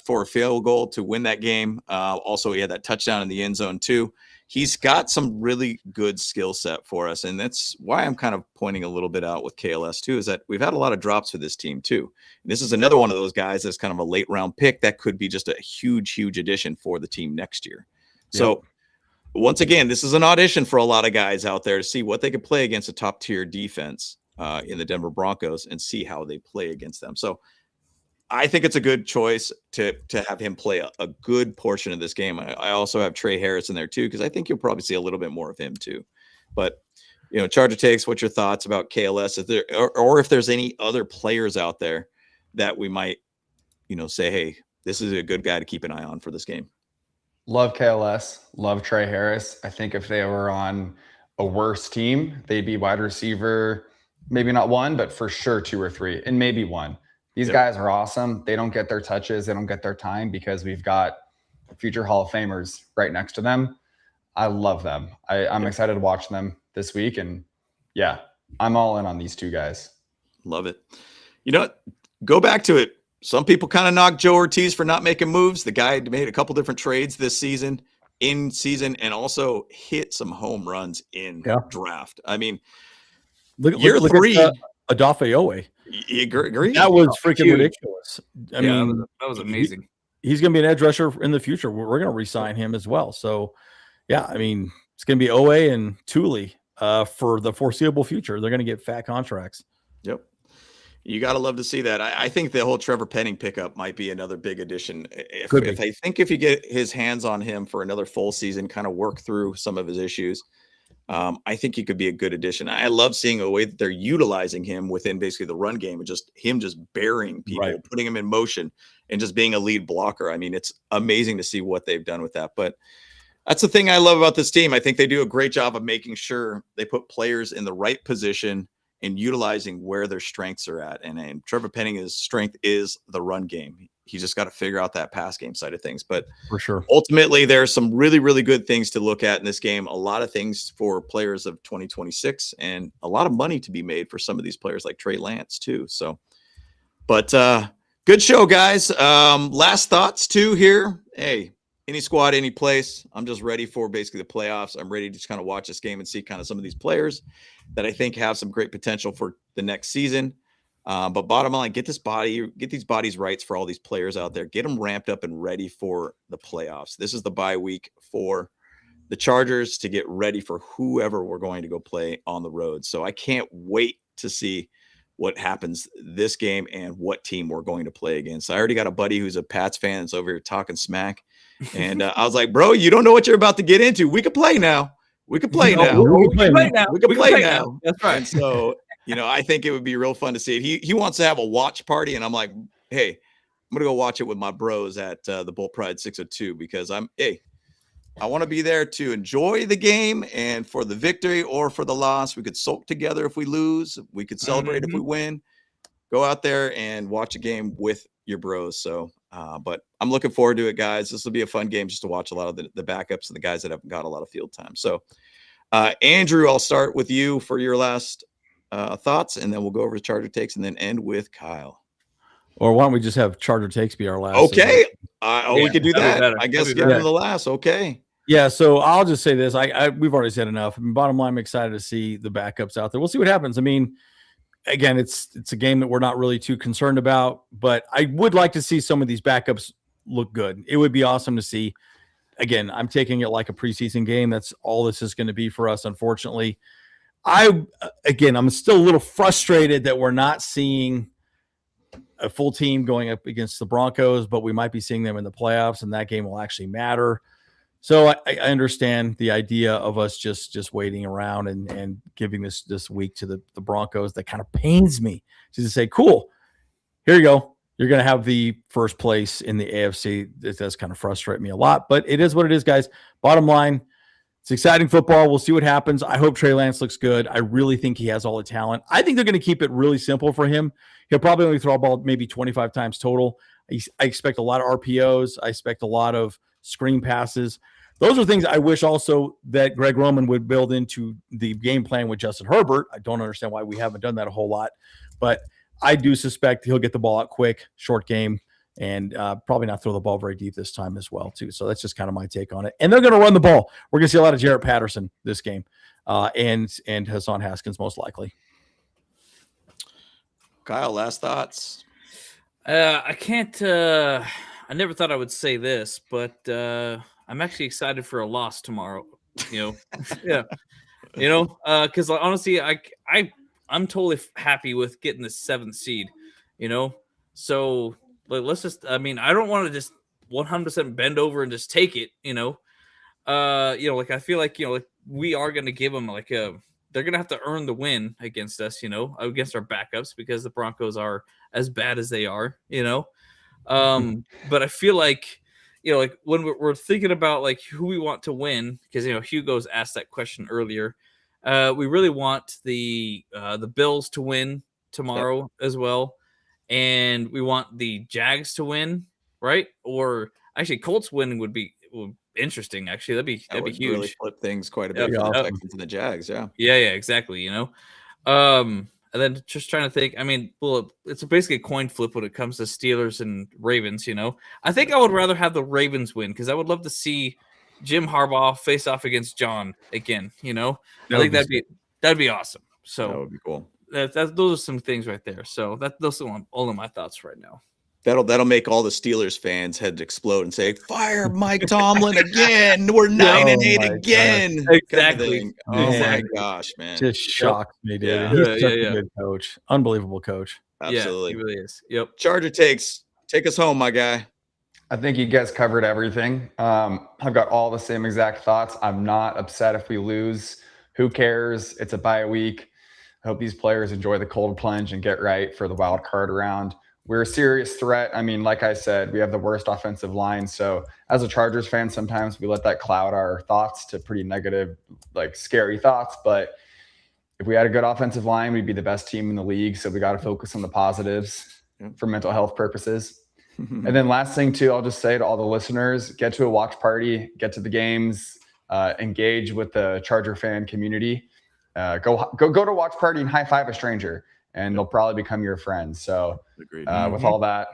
for a field goal to win that game. Also, he had that touchdown in the end zone too. He's got some really good skill set for us. And that's why I'm kind of pointing a little bit out with KLS too, is that we've had a lot of drops for this team too. And this is another one of those guys that's kind of a late round pick that could be just a huge, huge addition for the team next year. So once again, this is an audition for a lot of guys out there to see what they could play against a top tier defense in the Denver Broncos and see how they play against them. So I think it's a good choice to have him play a good portion of this game. I also have Trey Harris in there too, because I think you'll probably see a little bit more of him too. But, Charger Takes, what's your thoughts about KLS? If there, or if there's any other players out there that we might, say, hey, this is a good guy to keep an eye on for this game. Love KLS. Love Trey Harris. I think if they were on a worse team, they'd be wide receiver, maybe not 1, but for sure 2 or 3, and maybe 1. These guys are awesome. They don't get their touches. They don't get their time because we've got future Hall of Famers right next to them. I love them. I'm excited to watch them this week. And yeah, I'm all in on these two guys. Love it. You know what? Go back to it. Some people kind of knock Joe Ortiz for not making moves. The guy made a couple different trades this season, in season, and also hit some home runs in draft. I mean, look at Odafe Owe. You agree? That was freaking ridiculous. I mean, that was amazing. He's going to be an edge rusher in the future. We're going to re-sign him as well. So, yeah, I mean, it's going to be Owe and Thule for the foreseeable future. They're going to get fat contracts. Yep. You got to love to see that. I think the whole Trevor Penning pickup might be another big addition. If you get his hands on him for another full season, kind of work through some of his issues, I think he could be a good addition. I love seeing a way that they're utilizing him within basically the run game and just burying people, putting him in motion and just being a lead blocker. I mean, it's amazing to see what they've done with that. But that's the thing I love about this team. I think they do a great job of making sure they put players in the right position and utilizing where their strengths are at. And Trevor Penning's strength is the run game. He's just got to figure out that pass game side of things. But for sure, ultimately, there's some really, really good things to look at in this game. A lot of things for players of 2026 and a lot of money to be made for some of these players like Trey Lance too. So, but good show, guys. Last thoughts too here. Hey, any squad, any place. I'm just ready for basically the playoffs. I'm ready to just kind of watch this game and see kind of some of these players that I think have some great potential for the next season. But bottom line, get these bodies rights for all these players out there. Get them ramped up and ready for the playoffs. This is the bye week for the Chargers to get ready for whoever we're going to go play on the road. So I can't wait to see what happens this game and what team we're going to play against. I already got a buddy who's a Pats fan that's over here talking smack. And I was like, bro, you don't know what you're about to get into. We can play now. We can play now. We can play now. We can play now. That's right. And so, I think it would be real fun to see it. He wants to have a watch party. And I'm like, hey, I'm going to go watch it with my bros at the Bull Pride 602 because I want to be there to enjoy the game and for the victory or for the loss. We could sulk together if we lose. We could celebrate if we win. Go out there and watch a game with your bros. So, but I'm looking forward to it, guys. This will be a fun game just to watch a lot of the backups and the guys that haven't got a lot of field time. So, Andrew, I'll start with you for your last thoughts, and then we'll go over to Charger Takes and then end with Kyle. Or why don't we just have Charger Takes be our last? Okay. We could do that. I guess get into the last. Okay. Yeah, so I'll just say this. We've already said enough. I mean, bottom line, I'm excited to see the backups out there. We'll see what happens. I mean, again, it's a game that we're not really too concerned about, but I would like to see some of these backups look good. It would be awesome to see. Again, I'm taking it like a preseason game. That's all this is going to be for us, unfortunately. I'm still a little frustrated that we're not seeing a full team going up against the Broncos, but we might be seeing them in the playoffs, and that game will actually matter. So I understand the idea of us just waiting around and giving this week to the Broncos. That kind of pains me to say, cool, here you go. You're going to have the first place in the AFC. It does kind of frustrate me a lot, but it is what it is, guys. Bottom line, it's exciting football. We'll see what happens. I hope Trey Lance looks good. I really think he has all the talent. I think they're going to keep it really simple for him. He'll probably only throw a ball maybe 25 times total. I expect a lot of RPOs. I expect a lot of screen passes. Those are things I wish also that Greg Roman would build into the game plan with Justin Herbert. I don't understand why we haven't done that a whole lot, but I do suspect he'll get the ball out quick, short game, and probably not throw the ball very deep this time as well, too. So that's just kind of my take on it. And they're going to run the ball. We're going to see a lot of Jarrett Patterson this game and Hassan Haskins most likely. Kyle, last thoughts? I can't I never thought I would say this, but I'm actually excited for a loss tomorrow. Yeah, because honestly, I'm totally happy with getting the 7th seed. So let's just. I mean, I don't want to just 100% bend over and just take it. I feel like like we are going to give them they're going to have to earn the win against us. Against our backups because the Broncos are as bad as they are. But I feel like. When we're thinking about who we want to win, because Hugo's asked that question earlier. We really want the Bills to win tomorrow as well, and we want the Jags to win, right? Or Actually, Colts winning would be interesting. Actually, that'd be huge. Really flip things quite a bit for the Texans and the Jags. Yeah, exactly. And then just trying to think. I mean, well, it's basically a coin flip when it comes to Steelers and Ravens. I think I would rather have the Ravens win because I would love to see Jim Harbaugh face off against John again. I think that'd be awesome. So that would be cool. Those are some things right there. So those are all of my thoughts right now. That'll make all the Steelers fans head explode and say, "Fire Mike Tomlin again! We're 9-8 again!" Gosh. Exactly. Oh my gosh, man! Just shocks me, dude. Yeah. He's such a good coach, unbelievable coach. Absolutely, he really is. Yep. Charger take us home, my guy. I think you guys covered everything. I've got all the same exact thoughts. I'm not upset if we lose. Who cares? It's a bye week. I hope these players enjoy the cold plunge and get right for the wild card round. We're a serious threat. I mean, like I said, we have the worst offensive line. So as a Chargers fan, sometimes we let that cloud our thoughts to pretty negative, like scary thoughts. But if we had a good offensive line, we'd be the best team in the league. So we got to focus on the positives for mental health purposes. And then last thing too, I'll just say to all the listeners, get to a watch party, get to the games, engage with the Charger fan community. Go to a watch party and high five a stranger. And they'll probably become your friends. So with all that,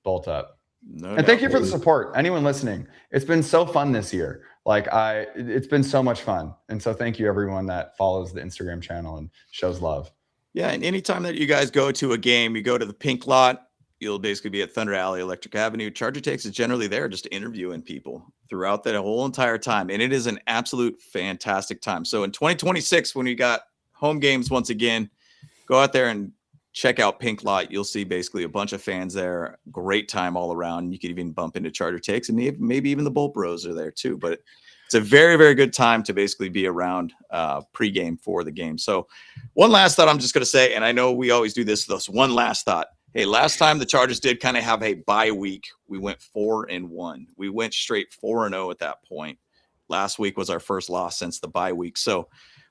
bolt up. And thank you for the support. Anyone listening, it's been so fun this year. It's been so much fun. And so thank you everyone that follows the Instagram channel and shows love. Yeah. And anytime that you guys go to a game, you go to the pink lot, you'll basically be at Thunder Alley, Electric Avenue. Charger Takes is generally there just interviewing people throughout that whole entire time. And it is an absolute fantastic time. So in 2026, when we got home games once again, go out there and check out Pink Lot. You'll see basically a bunch of fans there. Great time all around. You could even bump into Charger Takes, and maybe even the Bolt Bros are there too. But it's a very, very good time to basically be around pregame for the game. So one last thought I'm just going to say, and I know we always do this one last thought. Hey, last time the Chargers did kind of have a bye week, we went 4-1. We went straight 4-0 at that point. Last week was our first loss since the bye week. So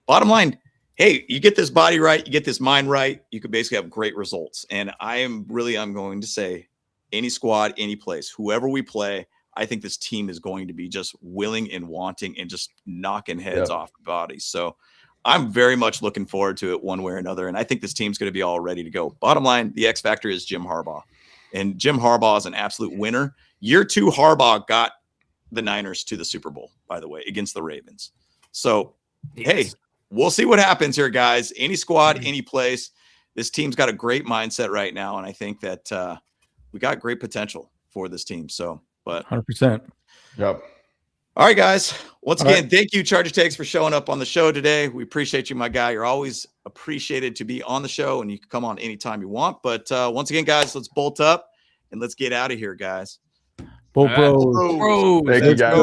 bottom line, hey, you get this body right, you get this mind right, you could basically have great results. And I'm going to say any squad, any place, whoever we play, I think this team is going to be just willing and wanting and just knocking heads off the bodies. So I'm very much looking forward to it one way or another. And I think this team's going to be all ready to go. Bottom line, the X factor is Jim Harbaugh. And Jim Harbaugh is an absolute winner. Year 2, Harbaugh got the Niners to the Super Bowl, by the way, against the Ravens. So, hey, we'll see what happens here, guys. Any squad, any place. This team's got a great mindset right now, and I think that we got great potential for this team. So, but 100%. Yep. All right, guys. Once again, thank you, Charger Takes, for showing up on the show today. We appreciate you, my guy. You're always appreciated to be on the show, and you can come on anytime you want. But once again, guys, let's bolt up and let's get out of here, guys. Bolt Bros. Thank you, guys.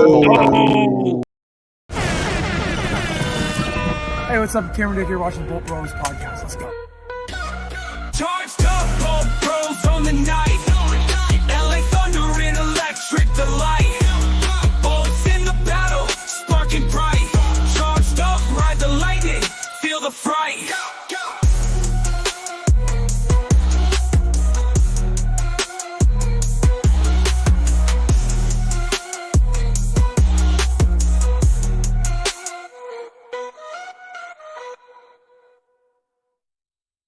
Hey, what's up? Cameron Dick here watching the Bolt Bros podcast. Let's go. Charged up, Bolt Bros on the night. LA Thunder and electric delight. Bolts in the battle, sparking bright. Charged up, ride the lightning, feel the fright.